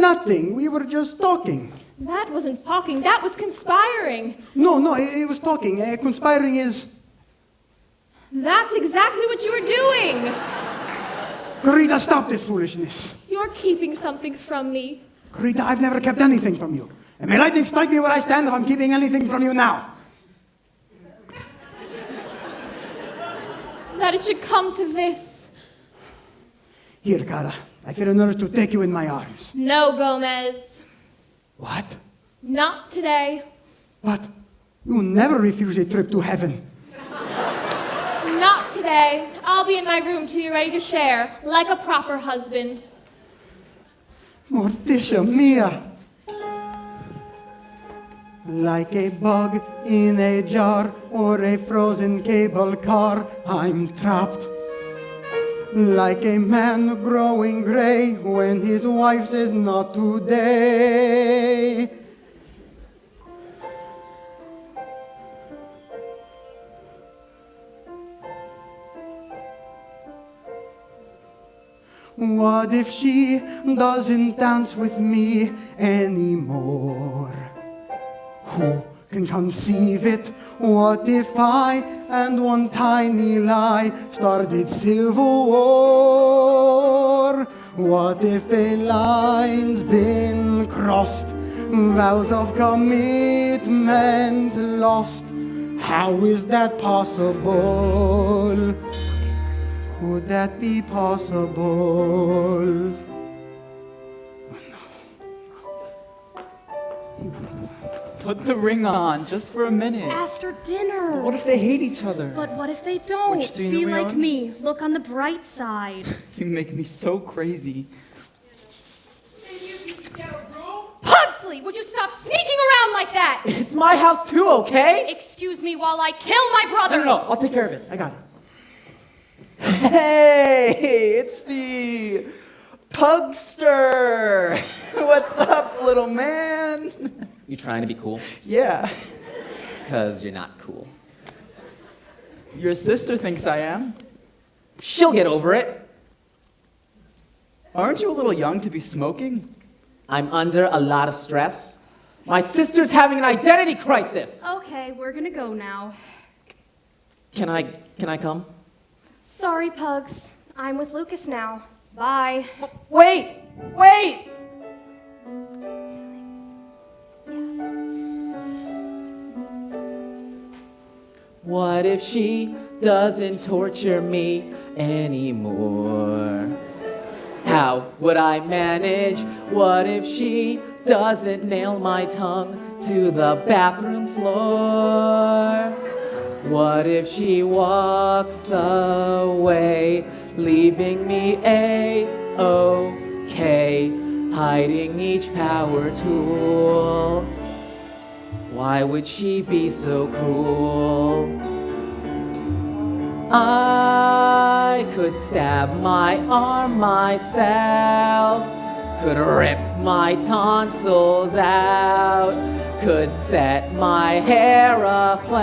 Nothing. We were just talking. That wasn't talking, that was conspiring. No, it was talking. Conspiring is... That's exactly what you were doing. Corita, stop this foolishness. You're keeping something from me. Corita, I've never kept anything from you. And may lightning strike me where I stand if I'm keeping anything from you now. That it should come to this. Here, Cara. I feel an urge to take you in my arms. No, Gomez. What? Not today. What? You never refuse a trip to heaven. Not today. I'll be in my room till you're ready to share, like a proper husband. Morticia mia. Like a bug in a jar or a frozen cable car, I'm trapped. Like a man growing gray when his wife says not today. What if she doesn't dance with me anymore? Who can conceive it? What if I and one tiny lie started civil war? What if a line's been crossed? Vows of commitment lost? How is that possible? Could that be possible? Put the ring on, just for a minute. After dinner. What if they hate each other? But what if they don't? Which scene Be are we like on? me. Look on the bright side. You make me so crazy. Pugsley, would you stop sneaking around like that? It's my house too, okay? Excuse me while I kill my brother. No, I'll take care of it. I got it. Hey, it's the Pugster. What's up, little man? You trying to be cool? Yeah, Because you're not cool. your sister thinks I am. She'll get over it. Aren't you a little young to be smoking? I'm under a lot of stress. My sister's having an identity crisis. Okay, we're gonna go now. Can I come? Sorry, Pugs. I'm with Lucas now. Bye. Wait! What if she doesn't torture me anymore? How would I manage? What if she doesn't nail my tongue to the bathroom floor? What if she walks away, leaving me A-OK, hiding each power tool? Why would she be so cruel? I could stab my arm myself, could rip my tonsils out, could set my hair aflame.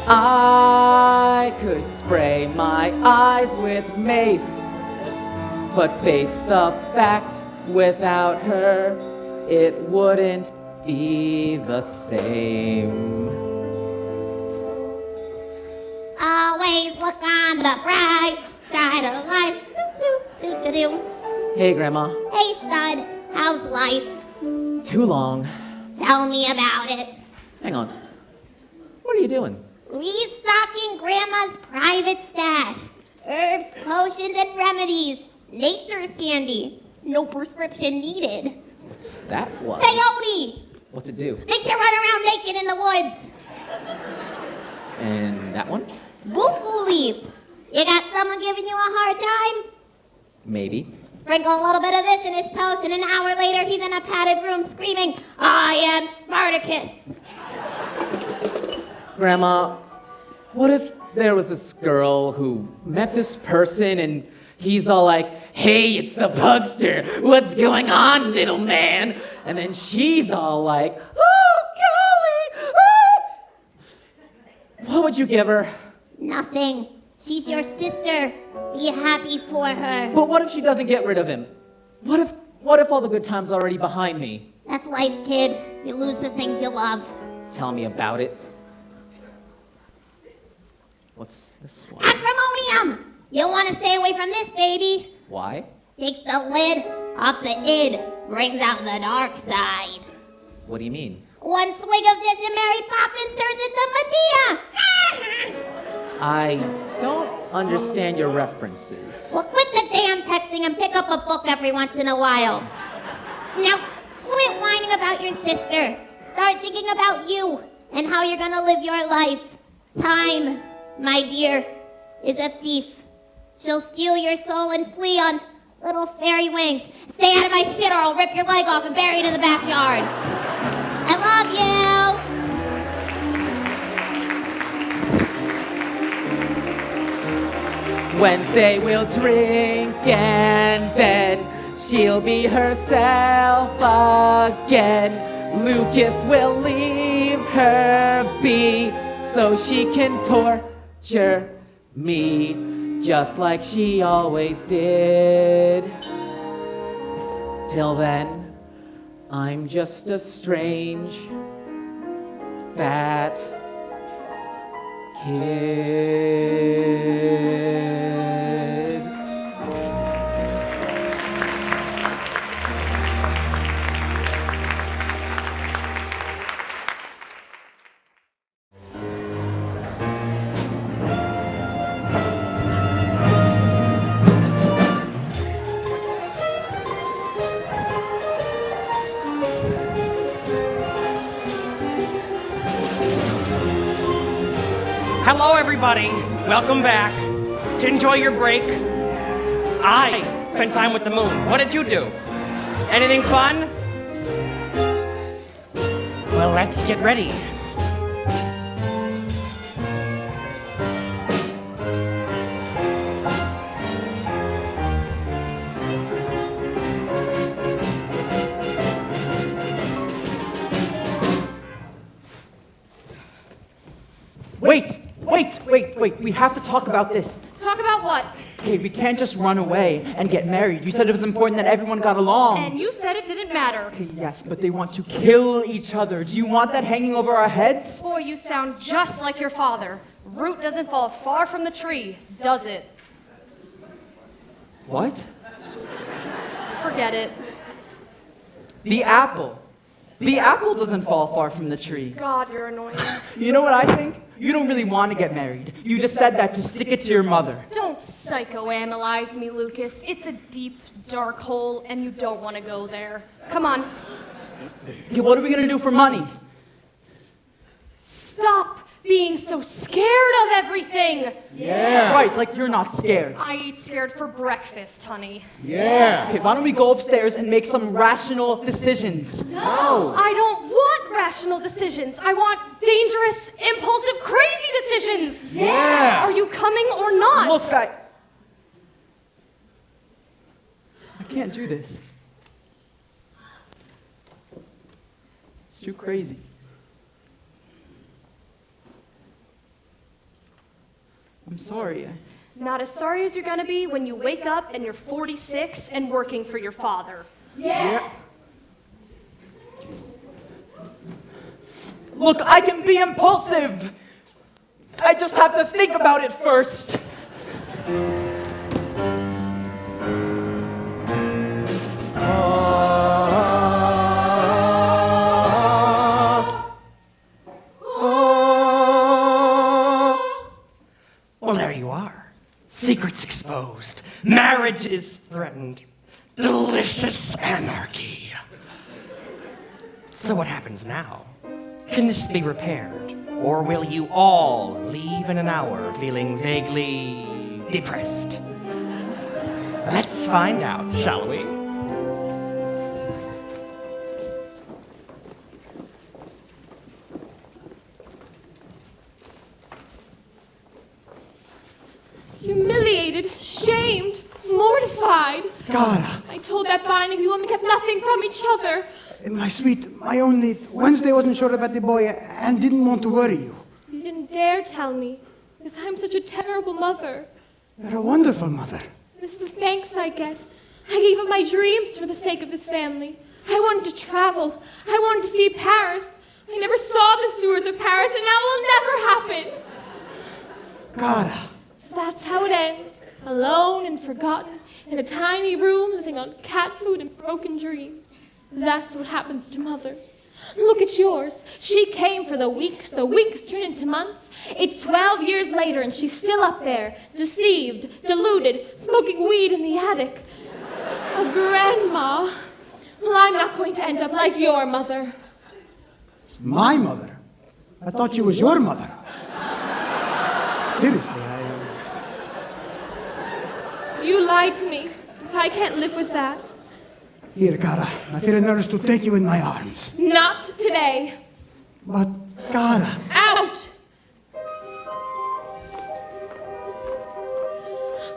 I could spray my eyes with mace, but face the fact, without her, it wouldn't be the same. Always look on the bright side of life. Do-do-do-do-do. Hey, Grandma. Hey, stud. How's life? Too long. Tell me about it. Hang on. What are you doing? Restocking Grandma's private stash. Herbs, potions, and remedies. Nature's candy. No prescription needed. What's that one? Peyote! What's it do? Makes you run around naked in the woods. And that one? Buku leaf. You got someone giving you a hard time? Maybe. Sprinkle a little bit of this in his toast, and an hour later he's in a padded room screaming, "I am Spartacus!" Grandma, what if there was this girl who met this person and he's all like, "Hey, it's the Pugster. What's going on, little man?" And then she's all like, "Oh, golly, oh!" What would you give her? Nothing. She's your sister. Be happy for her. But what if she doesn't get rid of him? What if all the good times are already behind me? That's life, kid. You lose the things you love. Tell me about it. What's this one? Acrimonium! You'll want to stay away from this, baby. Why? Takes the lid off the id. Brings out the dark side. What do you mean? One swig of this and Mary Poppins turns into Medea. I don't understand your references. Well, quit the damn texting and pick up a book every once in a while. Now, quit whining about your sister. Start thinking about you and how you're gonna live your life. Time, my dear, is a thief. She'll steal your soul and flee on little fairy wings. Stay out of my shit or I'll rip your leg off and bury it in the backyard. I love you. Wednesday we'll drink and then she'll be herself again. Lucas will leave her be so she can torture me just like she always did. Till then, I'm just a strange, fat kid. Hello, everybody. Welcome back. Did you enjoy your break? I spent time with the moon. What did you do? Anything fun? Well, let's get ready. Wait. We have to talk about this. Talk about what? Okay, we can't just run away and get married. You said it was important that everyone got along. And you said it didn't matter. Okay, yes, but they want to kill each other. Do you want that hanging over our heads? Boy, you sound just like your father. Root doesn't fall far from the tree, does it? What? Forget it. The apple. The apple doesn't fall far from the tree. God, you're annoying. You know what I think? You don't really want to get married. You just said that to stick it to your mother. Don't psychoanalyze me, Lucas. It's a deep, dark hole, and you don't want to go there. Come on. Okay, what are we going to do for money? Stop being so scared of everything. Yeah. Right, like you're not scared. I eat scared for breakfast, honey. Yeah. Okay, why don't we go upstairs and make some rational decisions? No, I don't want rational decisions. I want dangerous, impulsive, crazy decisions. Yeah. Are you coming or not? Look, I can't do this. It's too crazy. I'm sorry. Not as sorry as you're gonna be when you wake up and you're 46 and working for your father. Yeah. Look, I can be impulsive. I just have to think about it first. Well, there you are. Secrets exposed. Marriage is threatened. Delicious anarchy. So what happens now? Can this be repaired? Or will you all leave in an hour feeling vaguely depressed? Let's find out, shall we? Humiliated, shamed, mortified. Cara, I told that Beineke woman kept nothing from each other. my sweet, my only... Wednesday wasn't sure about the boy and didn't want to worry you. You didn't dare tell me, because I'm such a terrible mother. You're a wonderful mother. This is the thanks I get. I gave up my dreams for the sake of this family. I wanted to travel. I wanted to see Paris. I never saw the sewers of Paris, and now it will never happen. Cara, So that's how it ends. Alone and forgotten, in a tiny room, living on cat food and broken dreams. That's what happens to mothers. Look at yours. She came for the weeks turn into months. It's 12 years later and she's still up there, deceived, deluded, smoking weed in the attic. A grandma. Well, I'm not going to end up like your mother. my mother? I thought she was your mother. Seriously, You lied to me, and I can't live with that. Here, Cara, I feel a nervous to take you in my arms. Not today. But, Cara, Out!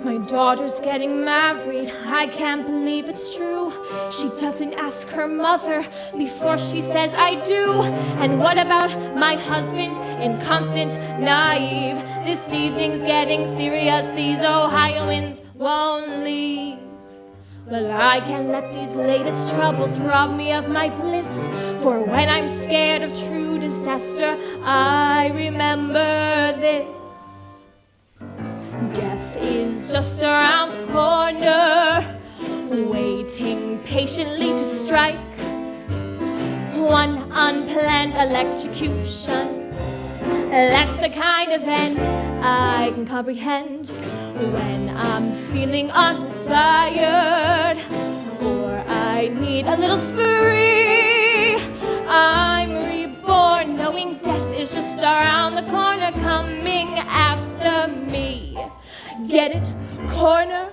My daughter's getting married. I can't believe it's true. She doesn't ask her mother before she says I do. And what about my husband, inconstant, naive? This evening's getting serious. These Ohioans won't leave. But I can't let these latest troubles rob me of my bliss. For when I'm scared of true disaster, I remember this. Death is just around the corner, waiting patiently to strike. One unplanned electrocution, that's the kind of end I can comprehend when I'm feeling uninspired, or I need a little spree. I'm reborn, knowing death is just around the corner, coming after me. Get it? Corner?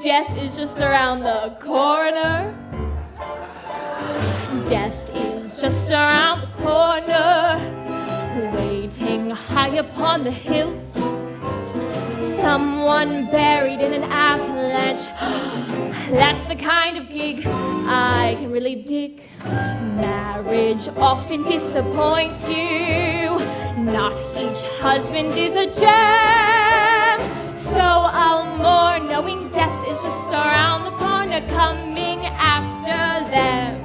Death is just around the corner. Death is just around the corner, waiting high upon the hill. Someone buried in an avalanche. That's the kind of gig I can really dig. Marriage often disappoints you. Not each husband is a gem. So I'll mourn, knowing death is just around the corner, coming after them.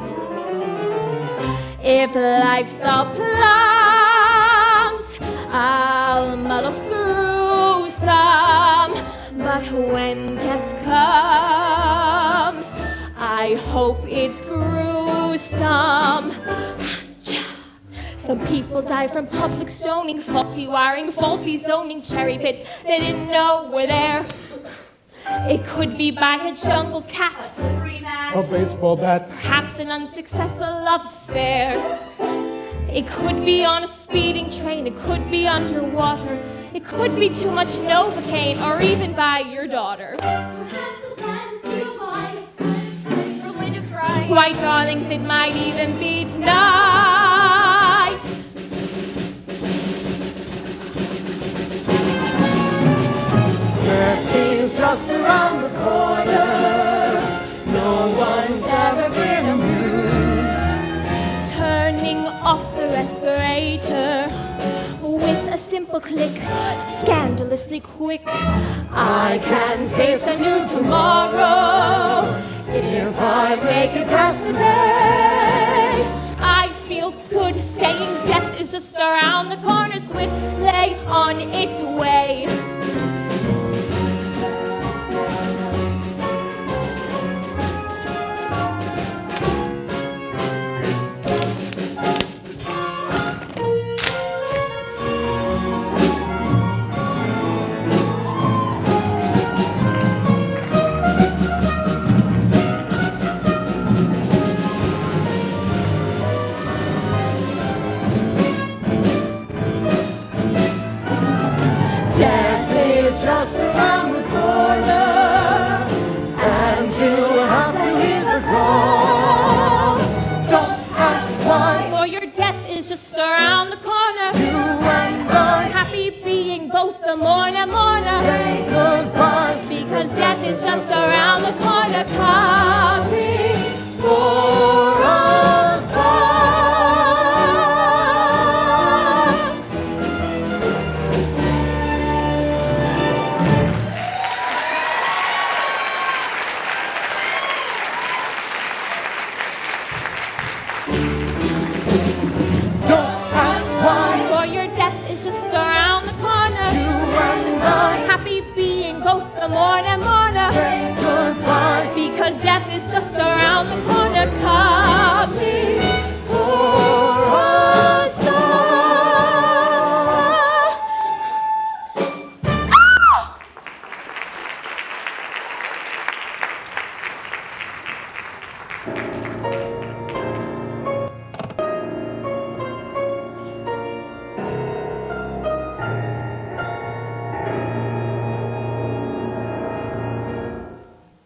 If life's all plums, I'll muddle through some. But when death comes, I hope it's gruesome. Some people die from public stoning, faulty wiring, faulty zoning, cherry pits they didn't know were there. It could be by a jungle cat, A baseball bat. perhaps an unsuccessful love affair. It could be on a speeding train, it could be underwater, it could be too much Novocaine, or even by your daughter. Religious right. Why, darlings, it might even be tonight. Death is just around the corner. No one's ever been immune. Turning off the respirator with a simple click, scandalously quick. I can face a new tomorrow if I make it past today. I feel good saying death is just around the corner, swiftly on its way. Death just around the corner. You and I Happy being both the mourner. say goodbye. Because death is just around the corner, coming for us all. Don't ask why. For your death is just around the corner. You and I Happy being both the mourner. say goodbye. Because death is just around the corner, coming for us all. Ah!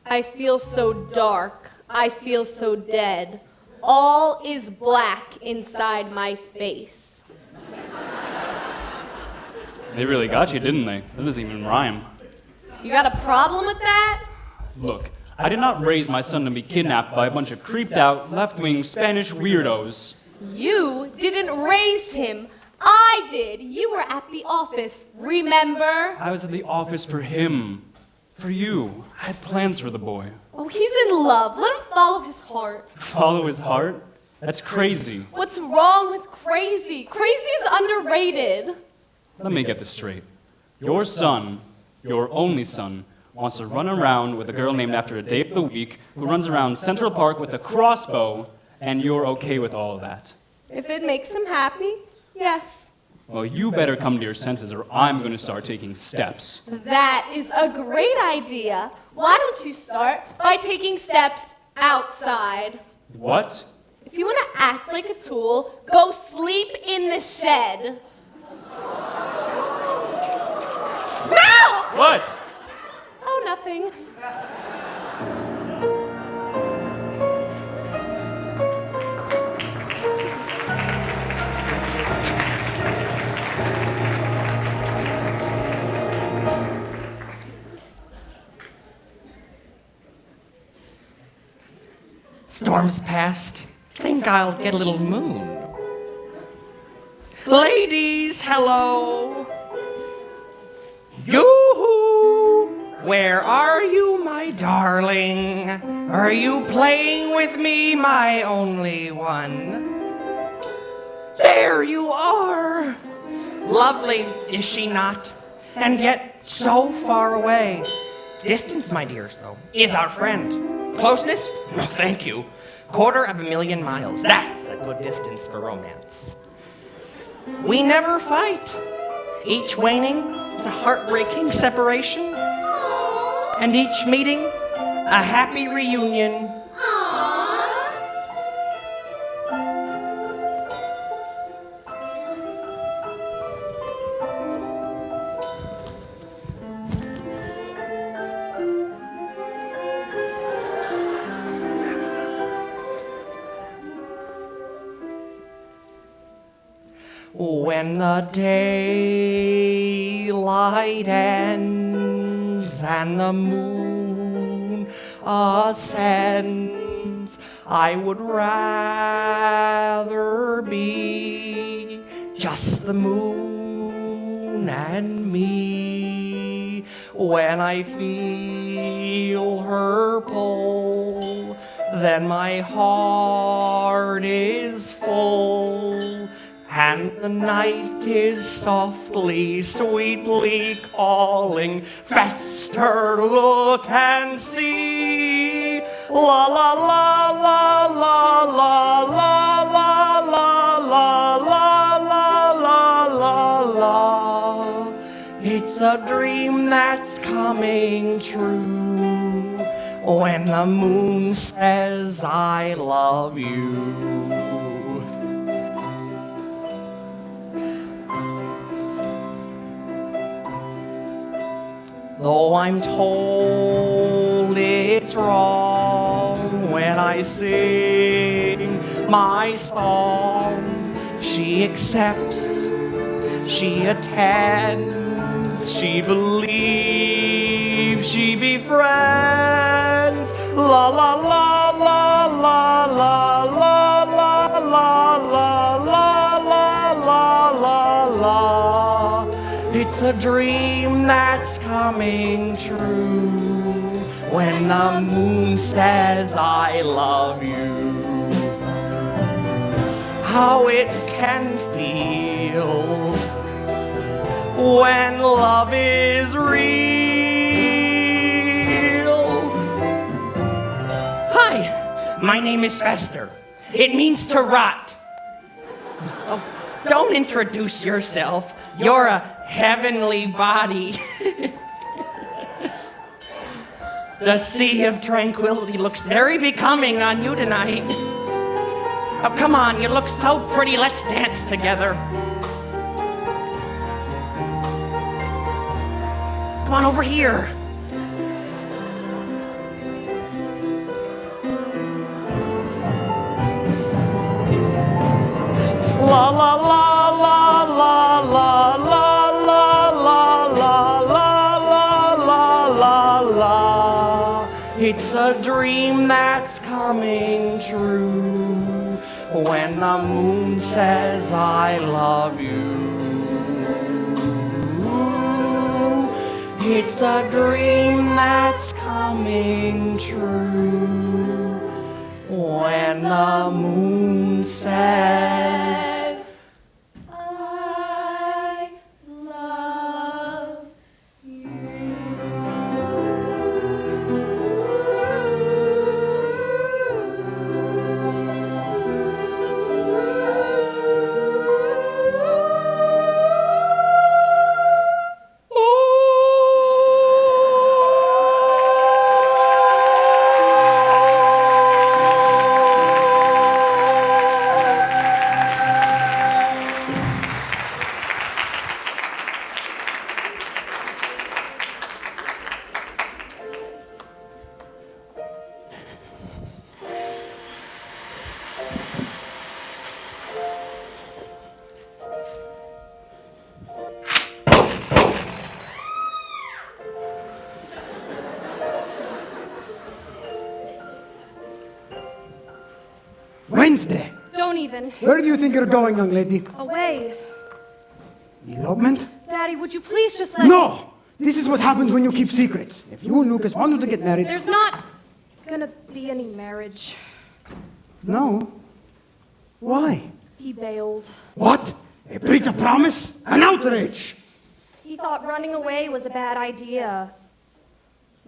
I feel so dark. I feel so dead. All is black inside my face. They really got you, didn't they? That doesn't even rhyme. You got a problem with that? Look, I did not raise my son to be kidnapped by a bunch of creeped out, left-wing Spanish weirdos. You didn't raise him. I did. You were at the office, remember? I was at the office for him. For you. I had plans for the boy. Oh, he's in love. Let him follow his heart. Follow his heart? That's crazy. What's wrong with crazy? Crazy is underrated. Let me get this straight. Your son, your only son, wants to run around with a girl named after a day of the week who runs around Central Park with a crossbow, and you're okay with all of that. If it makes him happy, yes. Well, you better come to your senses or I'm going to start taking steps. That is a great idea. Why don't you start by taking steps outside? What? If you want to act like a tool, go sleep in the shed. Now! What? Oh, nothing. Storm's past. Think I'll get a little moon. Ladies, hello. Yoo-hoo! Where are you, my darling? Are you playing with me, my only one? There you are! Lovely, is she not? And yet so far away. Distance, my dears, though, is our friend. Closeness? No, thank you. 250,000 miles. That's a good distance for romance. We never fight. Each waning is a heartbreaking separation. And each meeting, a happy reunion. When the daylight ends and the moon ascends, I would rather be just the moon and me. When I feel her pull, then my heart is full. And the night is softly, sweetly calling. Faster, look and see. La la la la la la la la la la la la la la. It's a dream that's coming true when the moon says I love you. Though I'm told it's wrong when I sing my song, she She accepts, she attends, she believes, she befriends. La la la la la la la la la la la la la la. It's a dream that's coming true when the moon says I love you. How it can feel when love is real. Hi, my name is Fester. It means to rot. Oh, don't introduce yourself. You're a heavenly body. The sea of tranquility looks very becoming on you tonight. Oh, come on, you look so pretty. Let's dance together. Come on over here. La la la la la la la la la la la la la la. It's a dream that's coming true when the moon says I love you. It's a dream that's coming true when the moon says I love you. Wednesday. Don't even. Where do you think you're going, young lady? Away. Elopement? Daddy, would you please just let No! This is what happens when you keep secrets. If you and Lucas wanted to get married... There's not gonna be any marriage. No. Why? He bailed. What? A breach of promise? An outrage! He thought running away was a bad idea.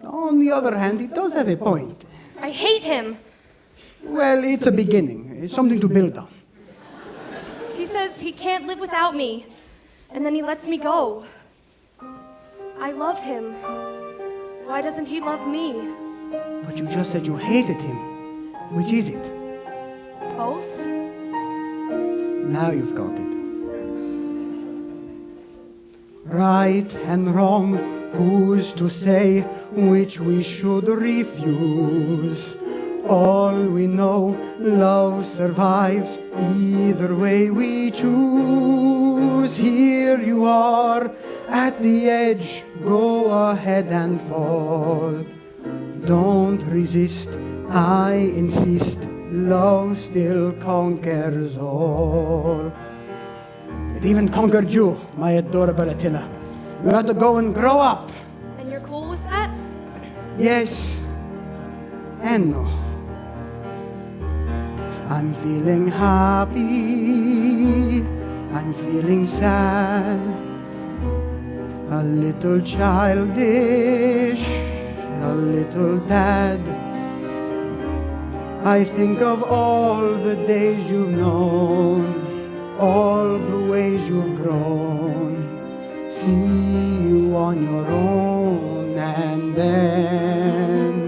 On the other hand, he does have a point. I hate him. Well, it's a beginning. It's something to build on. He says he can't live without me, and then he lets me go. I love him. Why doesn't he love me? But you just said you hated him. Which is it? Both? Now you've got it. Right and wrong, who's to say which we should refuse? All we know, love survives either way we choose. Here you are at the edge, go ahead and fall. Don't resist, I insist, love still conquers all. It even conquered you, my adorable Attila. You had to go and grow up. And you're cool with that? Yes and no. I'm feeling happy, I'm feeling sad, a little childish, a little tad. I think of all the days you've known, all the ways you've grown, see you on your own, and then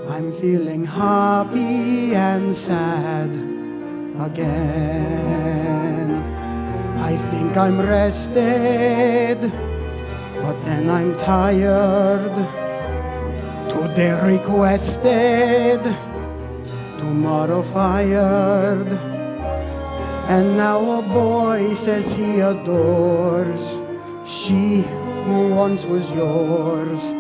I'm feeling happy and sad again. I think I'm rested, but then I'm tired. Today requested, tomorrow fired. And now a boy says he adores she who once was yours.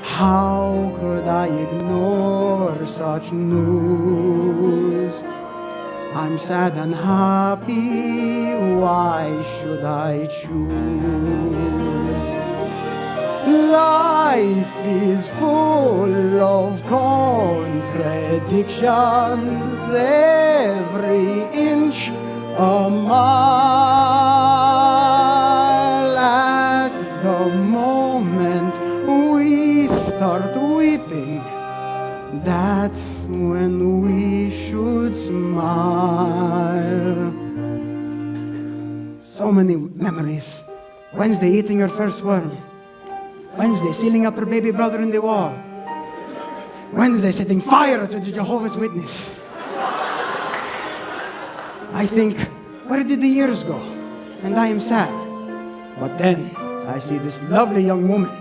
How could I ignore such news? I'm sad and happy, why should I choose? Life is full of contradictions, every inch a mile. At the moment we start weeping, that's when we should smile. So many memories. Wednesday eating her first worm. Wednesday sealing up her baby brother in the wall. Wednesday setting fire to the Jehovah's Witness. I think, where did the years go? And I am sad. But then I see this lovely young woman,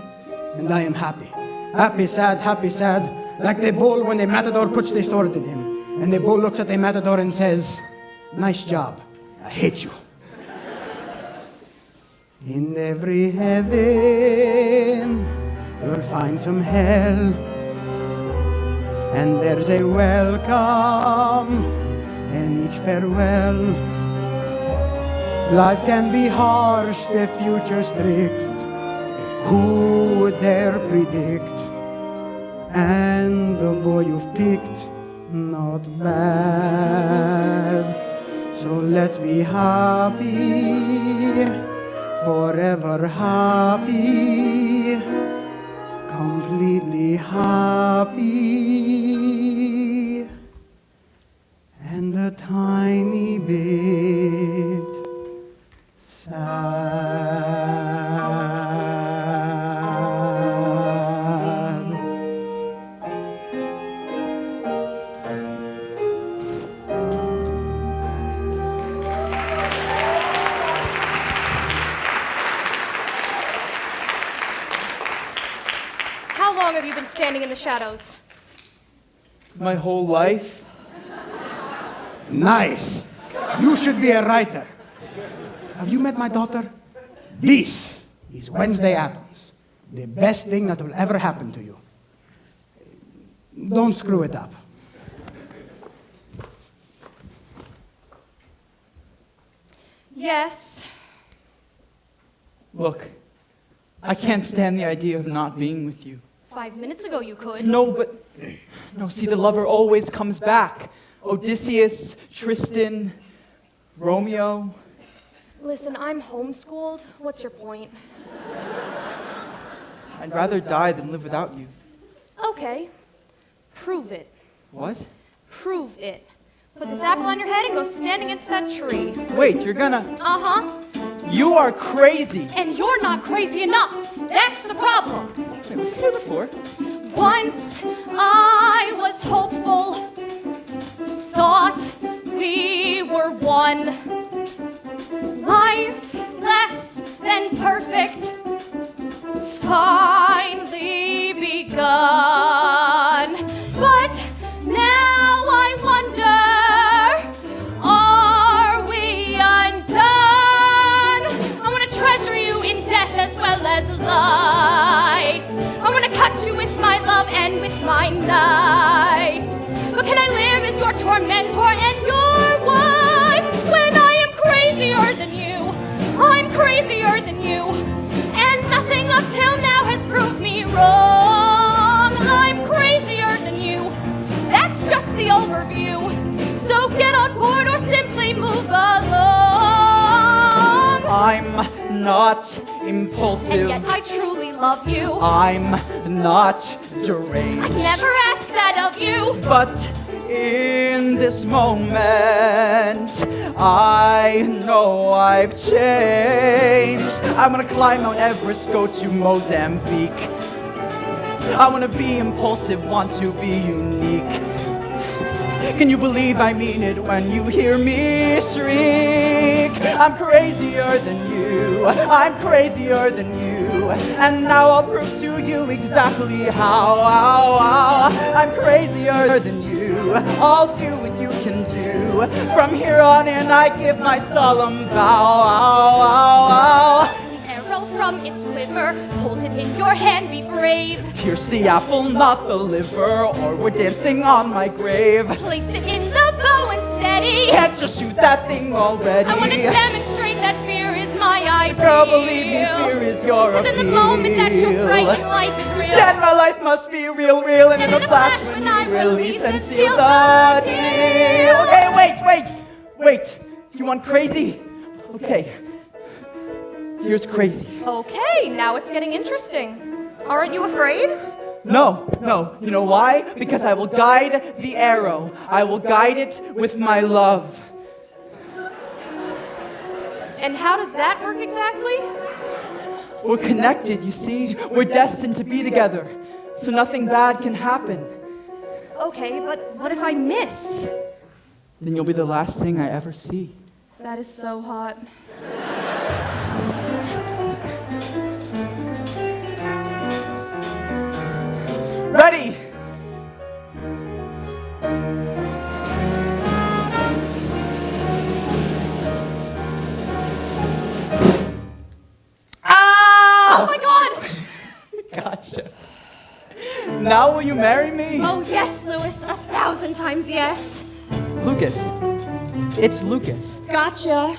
and I am happy. Happy, sad, like the bull when the matador puts the sword in him. And the bull looks at the matador and says, nice job, I hate you. In every heaven, you'll find some hell. And there's a welcome and each farewell. Life can be harsh, the future strict. Who would dare predict? And the boy you've picked, not bad. So let's be happy, forever happy, completely happy, and a tiny bit sad. How long have you been standing in the shadows? My whole life? Nice. You should be a writer. Have you met my daughter? This is Wednesday Addams. The best thing that will ever happen to you. Don't screw it up. Yes. Look, I can't stand the idea of not being with you. 5 minutes ago you could. No, see, the lover always comes back. Odysseus, Tristan, Romeo. Listen, I'm homeschooled. What's your point? I'd rather die than live without you. Okay. Prove it. What? Prove it. Put this apple on your head and go stand against that tree. Wait, you're gonna... Uh-huh. You are crazy! And you're not crazy enough. That's the problem. Wait, was this here before? Once I was hopeful, thought we were one. Life less than perfect, finally begun. But now I wonder, are we undone? I want to treasure you in death as well as life. I want to cut you with my love and with my knife. But can I live as your tormentor and your wife when I am crazier than you? I'm crazier than you, and nothing up till now has proved me wrong. I'm crazier than you. That's just the overview. So get on board or simply move along. I'm not impulsive. And yet I truly love you. I'm not deranged. I'd never ask that of you. But in this moment, I know I've changed. I'm gonna climb Mount Everest, go to Mozambique. I wanna be impulsive, want to be unique. Can you believe I mean it when you hear me shriek? I'm crazier than you, I'm crazier than you. And now I'll prove to you exactly how. I'm crazier than you, I'll do what you can do. you. From here on in, I give my solemn vow. Arrow from its quiver, hold it in your hand, be brave. Pierce the apple, not the liver, or we're dancing on my grave. Place it in the bow and steady. Can't you shoot that thing already? I want to demonstrate that fear is my ideal. Girl, believe me, fear is your appeal. Cause in the moment that you're frightened, life is real. Then my life must be real, and in a flash when I release and seal the deal. Okay, wait. You want crazy? Okay. Here's crazy. Okay, now it's getting interesting. Aren't you afraid? No. You know why? Because I will guide the arrow. I will guide it with my love. And how does that work exactly? We're connected, you see. We're destined to be together. So nothing bad can happen. Okay, but what if I miss? Then you'll be the last thing I ever see. That is so hot. Ready! Oh my God! Gotcha. Now will you marry me? Oh yes, Louis, 1,000 times yes. Lucas. It's Lucas. Gotcha.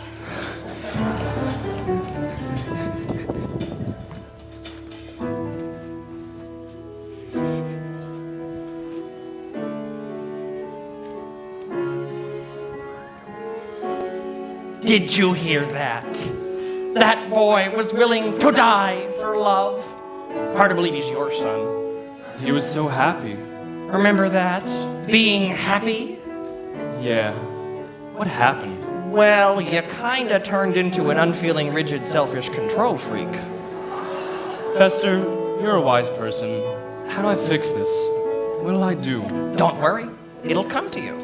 Did you hear that? That boy was willing to die for love. Hard to believe he's your son. He was so happy. Remember that? Being happy? Yeah. What happened? Well, you kinda turned into an unfeeling, rigid, selfish control freak. Fester, you're a wise person. How do I fix this? What'll I do? Don't worry, it'll come to you.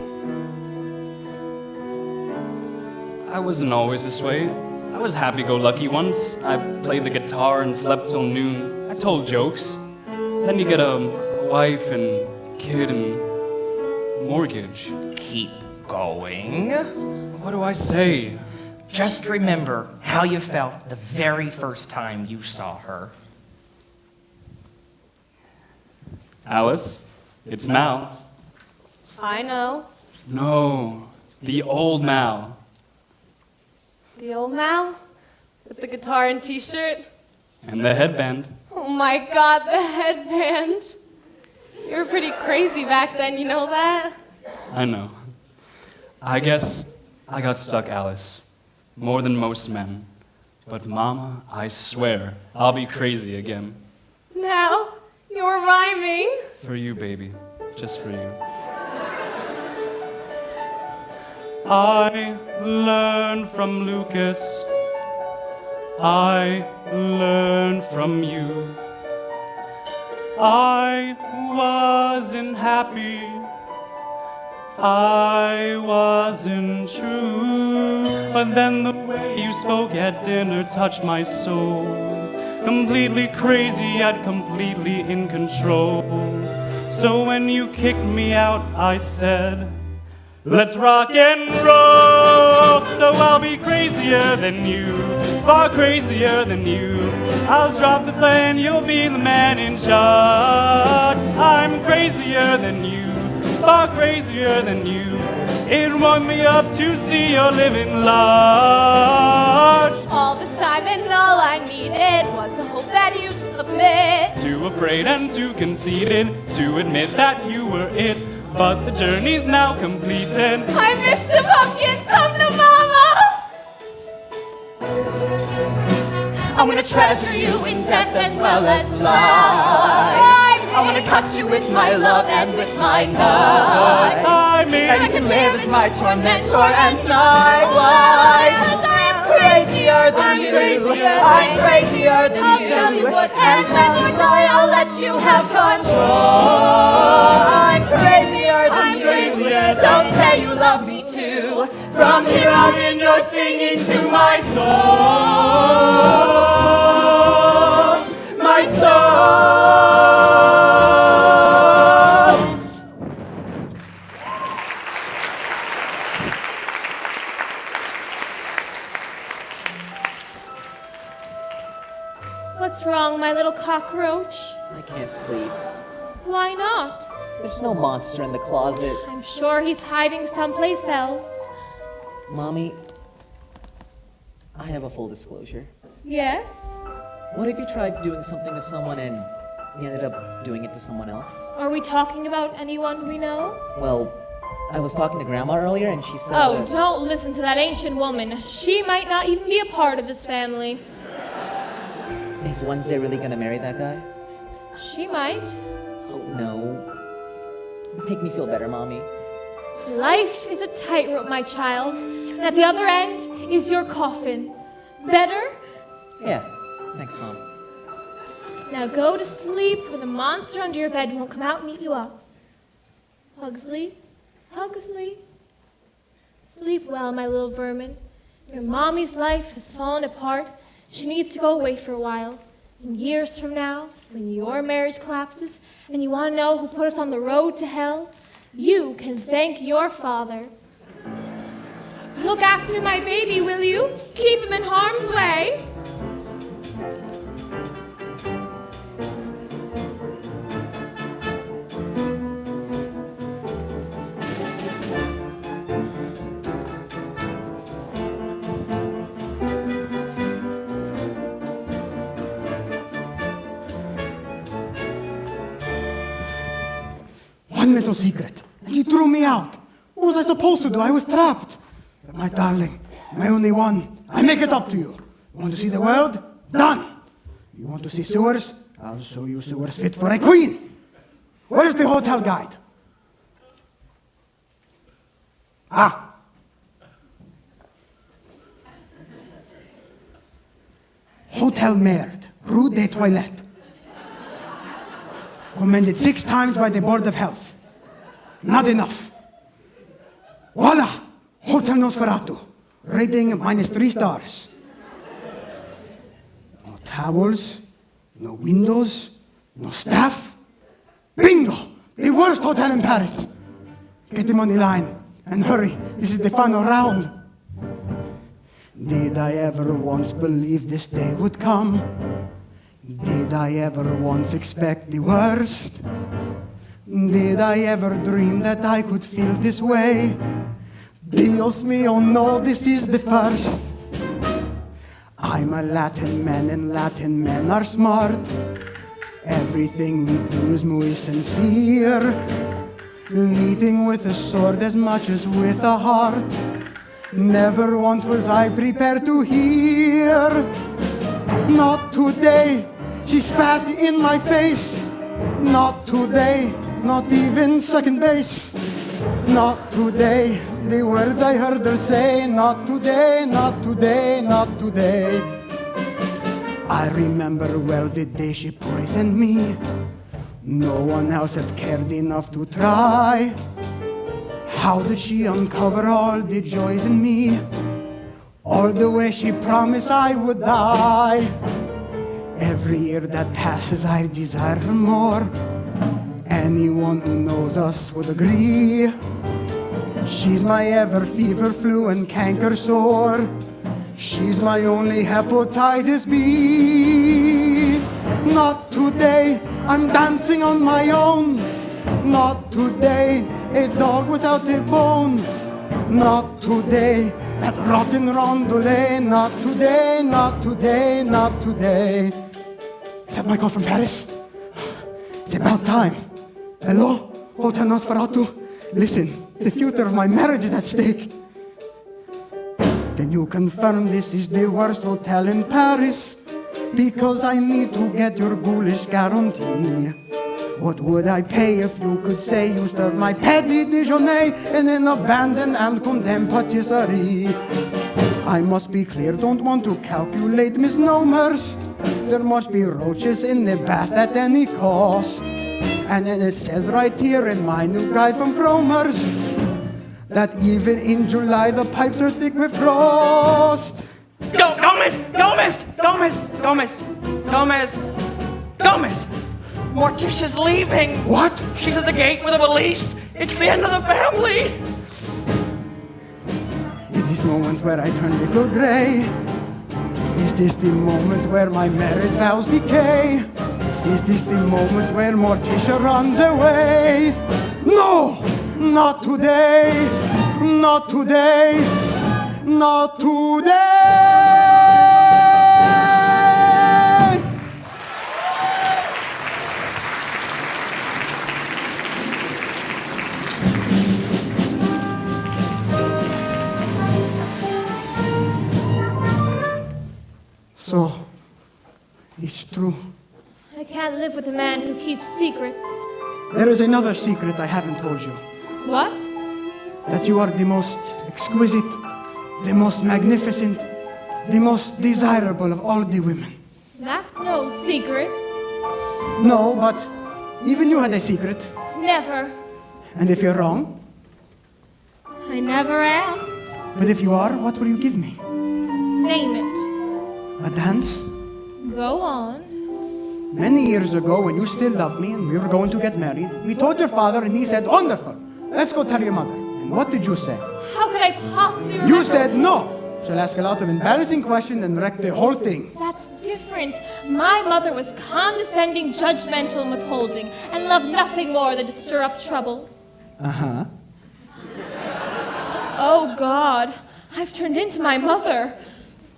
I wasn't always this way. I was happy-go-lucky once. I played the guitar and slept till noon. I told jokes. Then you get a wife and kid and mortgage. Keep going. What do I say? Just remember how you felt the very first time you saw her. Alice, it's Mal. I know. No, the old Mal. The old Mal? With the guitar and t-shirt? And the headband. Oh my God, the headband. You were pretty crazy back then, you know that? I know. I guess I got stuck, Alice. More than most men. But Mama, I swear, I'll be crazy again. Now, you're rhyming. For you, baby. Just for you. I learned from Lucas. I learned from you. I wasn't happy. I wasn't true. But then the way you spoke at dinner touched my soul. Completely crazy yet completely in control. So when you kicked me out, I said, let's rock and roll. So I'll be crazier than you, far crazier than you. I'll drop the plan, you'll be the man in charge. I'm crazier than you, far crazier than you. It woke me up to see you're living large. All this time and all I needed was the hope that you'd submit. Too afraid and too conceited to admit that you were it. But the journey's now completed. I miss you, pumpkin. Come to mama. I'm gonna treasure you in death as well as life. I wanna cut you with my love and with my knife. And I can live as my tormentor and my wife. Crazier than you. I'm crazier than you. Tell me what to and when you die, I'll let you have control. I'm crazier than you. So say you love me too. From here on in, you're singing to my soul. My soul. What's wrong, my little cockroach? I can't sleep. Why not? There's no monster in the closet. I'm sure he's hiding someplace else. Mommy, I have a full disclosure. Yes? What if you tried doing something to someone and you ended up doing it to someone else? Are we talking about anyone we know? Well, I was talking to Grandma earlier and she said Oh, that- don't listen to that ancient woman. She might not even be a part of this family. Is Wednesday really gonna marry that guy? She might. Oh, no. Make me feel better, Mommy. Life is a tightrope, my child, and at the other end is your coffin. Better? Yeah, thanks, Mom. Now go to sleep, or the monster under your bed won't come out and eat you up. Pugsley, Pugsley. Sleep well, my little vermin. Your mommy's life has fallen apart. She needs to go away for a while. And years from now, when your marriage collapses, and you want to know who put us on the road to hell, you can thank your father. Look after my baby, will you? Keep him in harm's way. One little secret, and she threw me out. What was I supposed to do? I was trapped. But my darling, my only one, I make it up to you. You want to see the world? Done. You want to see sewers? I'll show you sewers fit for a queen. Where's the hotel guide? Ah. Hotel Merde, Rue des Toilettes. Commended 6 times by the Board of Health. Not enough. Voila! Hotel Nosferatu. Rating -3 stars. No towels, no windows, no staff. Bingo! The worst hotel in Paris. Get him on the line and hurry. This is the final round. Did I ever once believe this day would come? Did I ever once expect the worst? Did I ever dream that I could feel this way? Dios mío, no, this is the first. I'm a Latin man and Latin men are smart. Everything we do is muy sincere. Leading with a sword as much as with a heart. Never once was I prepared to hear. Not today, she spat in my face. Not today, not even second base. Not today, the words I heard her say. Not today, not today, not today. I remember well the day she poisoned me. No one else had cared enough to try. How did she uncover all the joys in me? All the way she promised I would die. Every year that passes I desire her more. Anyone who knows us would agree. She's my ever fever, flu, and canker sore. She's my only hepatitis B. Not today, I'm dancing on my own. Not today, a dog without a bone. Not today, that rotten rondelet. Not today, not today, not today. Is that my call from Paris? It's about time. Hello, Hotel Nosferatu? Listen, the future of my marriage is at stake. Can you confirm this is the worst hotel in Paris? Because I need to get your ghoulish guarantee. What would I pay if you could say you served my petit déjeuner in an abandoned and condemned patisserie? I must be clear, don't want to calculate misnomers. There must be roaches in the bath at any cost. And then it says right here in my new guide from Fromers that even in July the pipes are thick with frost. Gomez! Gomez! Gomez! Gomez! Gomez! Gomez! Morticia's leaving! What? She's at the gate with the police! It's the end of the family! Is this moment where I turn little gray? Is this the moment where my marriage vows decay? Is this the moment where Morticia runs away? No! Not today! Not today! Not today! So, it's true. I can't live with a man who keeps secrets. There is another secret I haven't told you. What? That you are the most exquisite, the most magnificent, the most desirable of all the women. That's no secret. No, but even you had a secret. Never. And if you're wrong, I never am. but if you are, what will you give me? Name it. A dance? Go on. Many years ago, when you still loved me and we were going to get married, we told your father and he said, wonderful, let's go tell your mother. And what did you say? How could I possibly remember? You said no. She'll ask a lot of embarrassing questions and wreck the whole thing. That's different. My mother was condescending, judgmental, and withholding, and loved nothing more than to stir up trouble. Uh-huh. Oh, God. I've turned into my mother.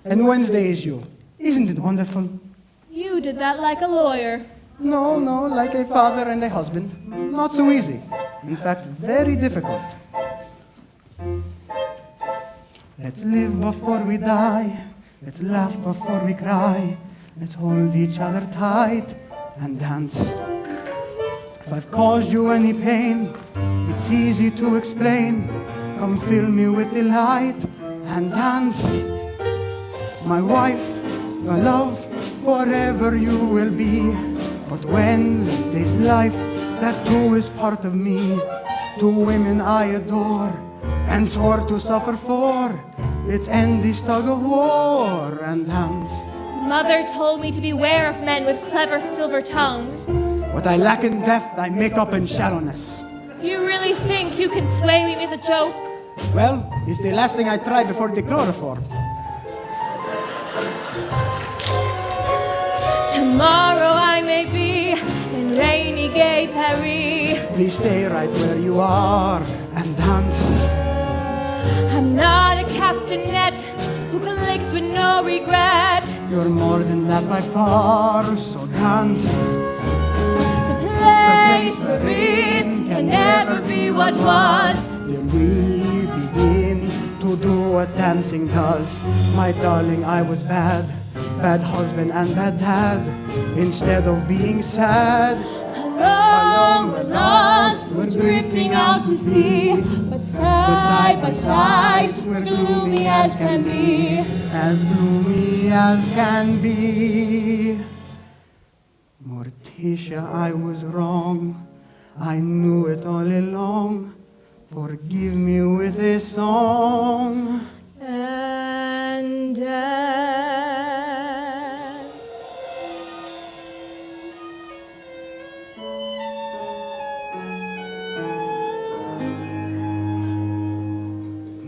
And Wednesday is you. Isn't it wonderful? You did that like a lawyer. No, like a father and a husband. Not so easy. In fact, very difficult. Let's live before we die. Let's laugh before we cry. Let's hold each other tight and dance. If I've caused you any pain, it's easy to explain. Come fill me with delight and dance. My wife, your love, forever you will be. But Wednesday's life, that too is part of me. Two women I adore and swore to suffer for. Let's end this tug of war and dance. Mother told me to beware of men with clever silver tongues. What I lack in depth, I make up in shallowness. You really think you can sway me with a joke? Well, it's the last thing I try before the chloroform. Tomorrow I may be in rainy gay Paris. Please stay right where you are and dance. I'm not a castanet who collects with no regret. You're more than that by far, so dance. The place we're in can never be what was. Till we begin to do what dancing does. My darling, I was bad husband and bad dad. Instead of being sad, Alone we're lost, we're drifting out to sea. But side by side, we're gloomy as can be. as gloomy as can be. Morticia, I was wrong. I knew it all along. Forgive me with a song. And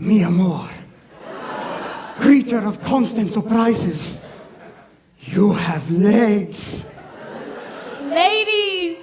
Mi amor, creature of constant surprises, you have legs. ladies,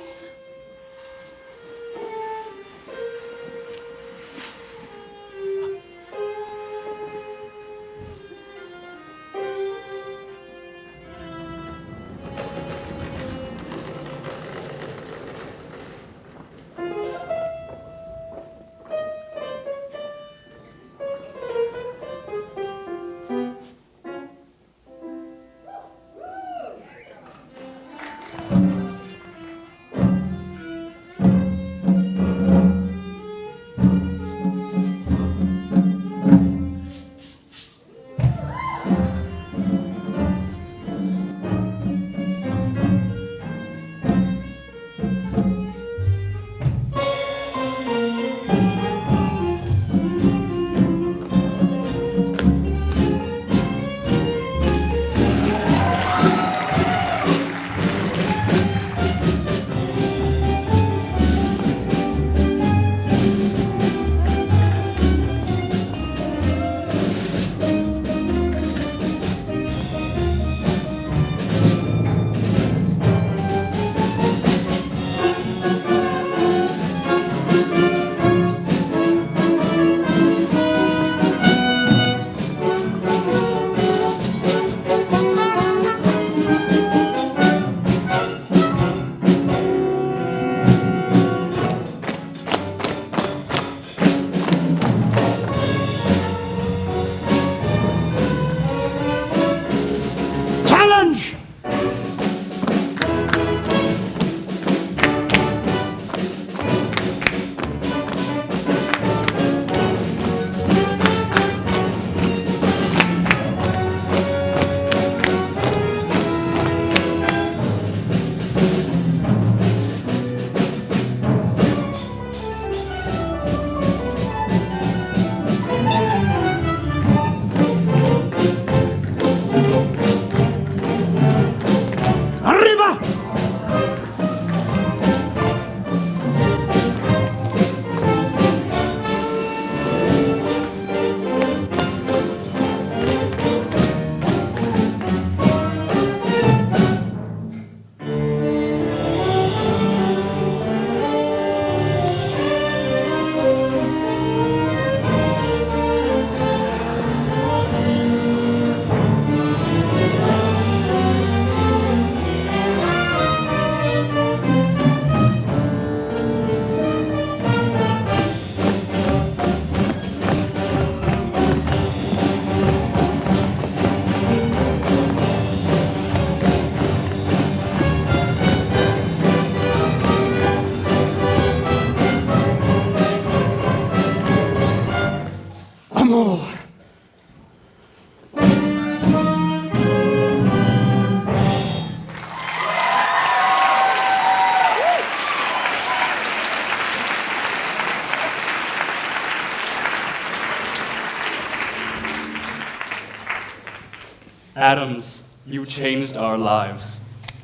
Addams, you changed our lives.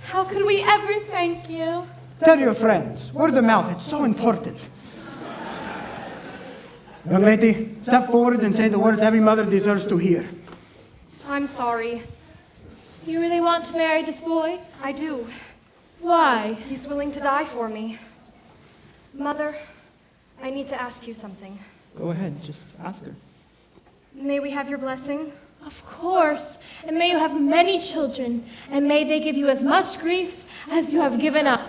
How could we ever thank you? Tell your friends. Word of mouth, it's so important. Young lady, step forward and say the words every mother deserves to hear. I'm sorry. You really want to marry this boy? I do. Why? He's willing to die for me. Mother, I need to ask you something. Go ahead, just ask her. May we have your blessing? Of course. And may you have many children, and may they give you as much grief as you have given us.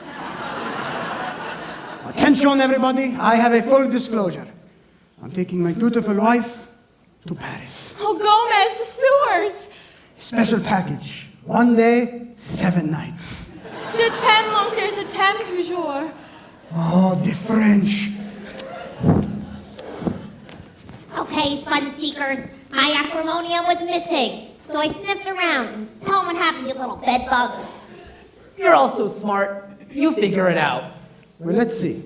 Attention, everybody. I have a full disclosure. I'm taking my dutiful wife to Paris. Oh, Gomez, the sewers! Special package. 1 day, 7 nights. Je t'aime, mon cher, je t'aime toujours. Oh, the French. Okay, fun seekers. My acrimonium was missing. So I sniffed around and tell them what happened, you little bedbug. You're all so smart. You figure it out. Well, let's see.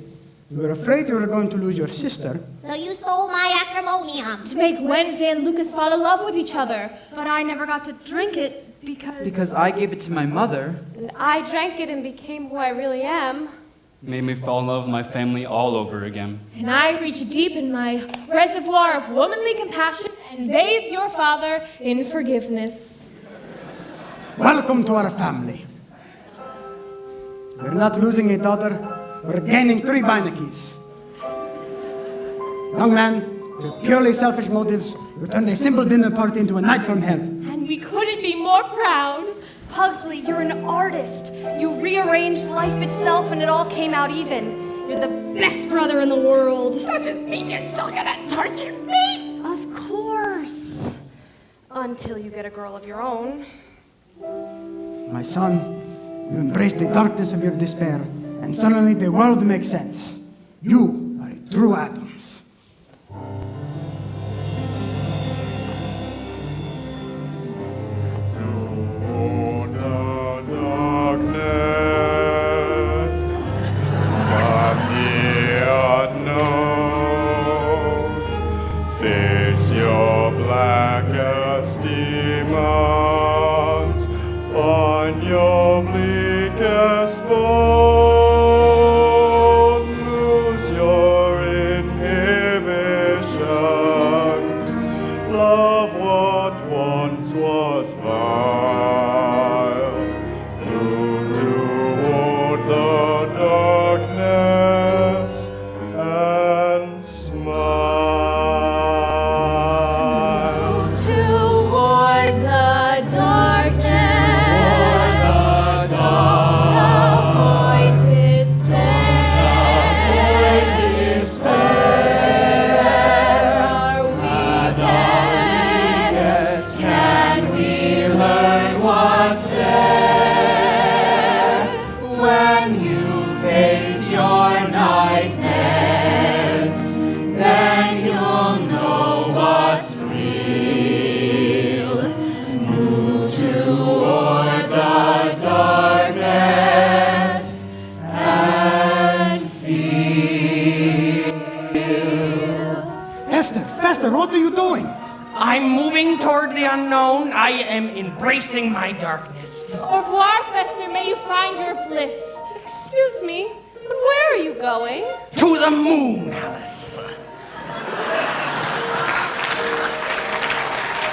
You were afraid you were going to lose your sister. So you stole my acrimonium. To make Wednesday and Lucas fall in love with each other. But I never got to drink it because... Because I gave it to my mother. And I drank it and became who I really am. Made me fall in love with my family all over again. And I reached deep in my reservoir of womanly compassion and bathed your father in forgiveness. Welcome to our family. We're not losing a daughter. We're gaining 3 beinekes. Young man, with purely selfish motives, you turned a simple dinner party into a night from hell. And we couldn't be more proud. Pugsley, you're an artist. You rearranged life itself and it all came out even. You're the best brother in the world. Does this mean you're still gonna torture me? Of course. Until you get a girl of your own. My son, you embraced the darkness of your despair, and suddenly the world makes sense. You are a true Addams. Face your blackest demons, find your bleakest bone, lose your inhibitions, love what once was vile, move toward the darkness and smile. Toward the darkness, to avoid despair. Our weakness, can we learn what's there? When you face your nightmares, then you'll know what's real. Move toward the darkness and feel. Fester, what are you doing? I'm moving toward the unknown. I am embracing my darkness. Au revoir, Fester. May you find your bliss. Excuse me, but where are you going? To the moon, Alice.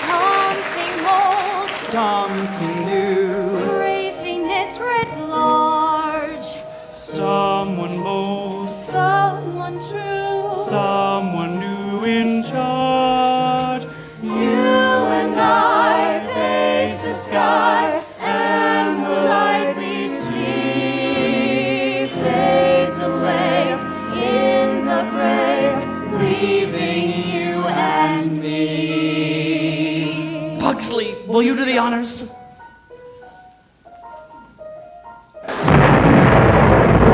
Something old, Something new. craziness writ large. Someone bold, Someone true. someone new in charge. You and I face the sky, and the light we see fades away in the gray, leaving you and me. Pugsley, will you do the honors?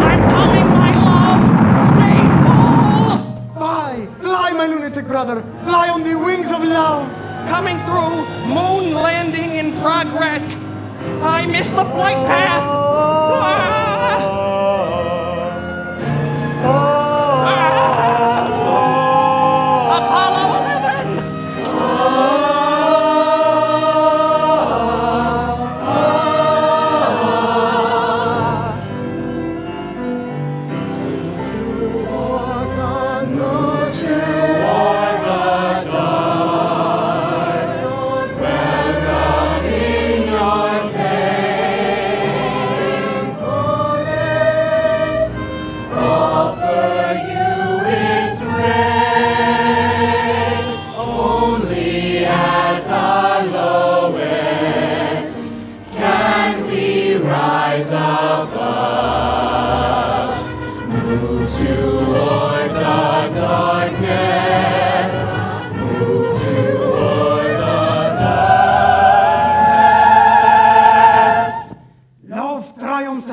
I'm coming, my love. Stay full. Fly, my lunatic brother. Fly on the wings of love. Coming through. Moon landing in progress. I missed the flight path. Ah! Apollo 11.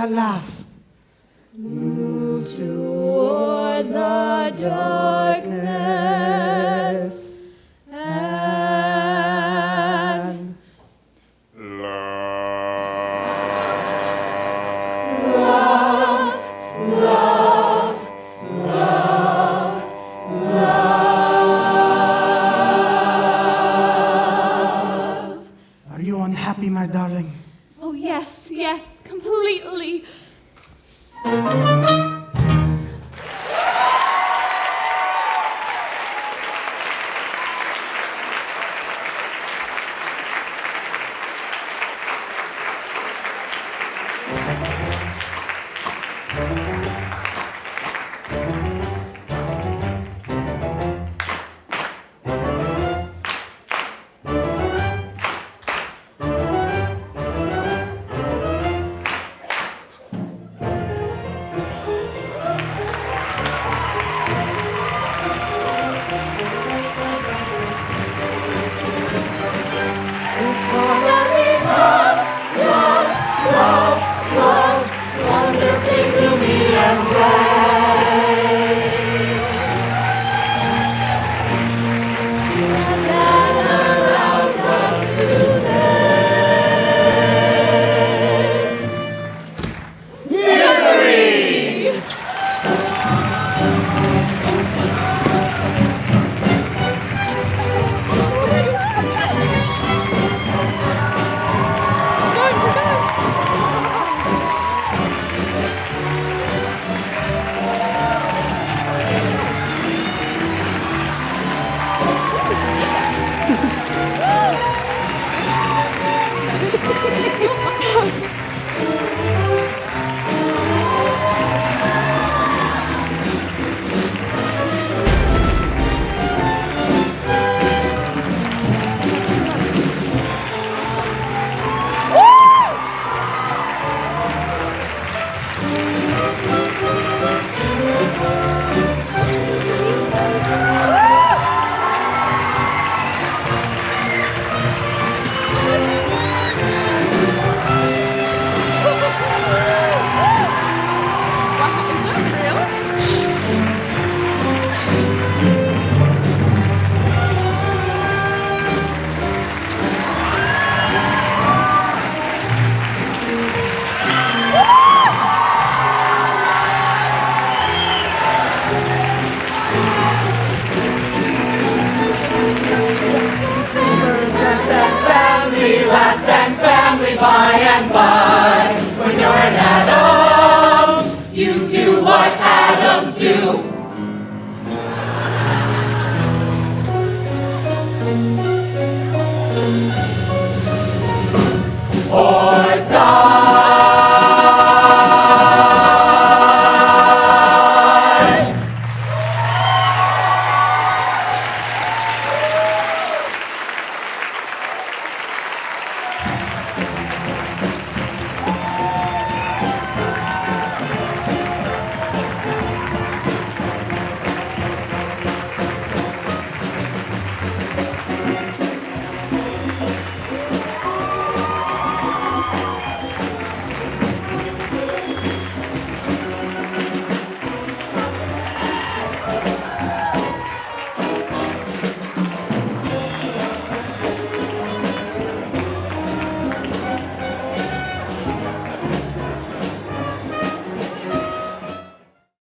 at last. Move toward the darkness and Are you unhappy, my darling? Oh, yes, yes, completely. by and by. When you're an Addams, you do what Addams do. Or die.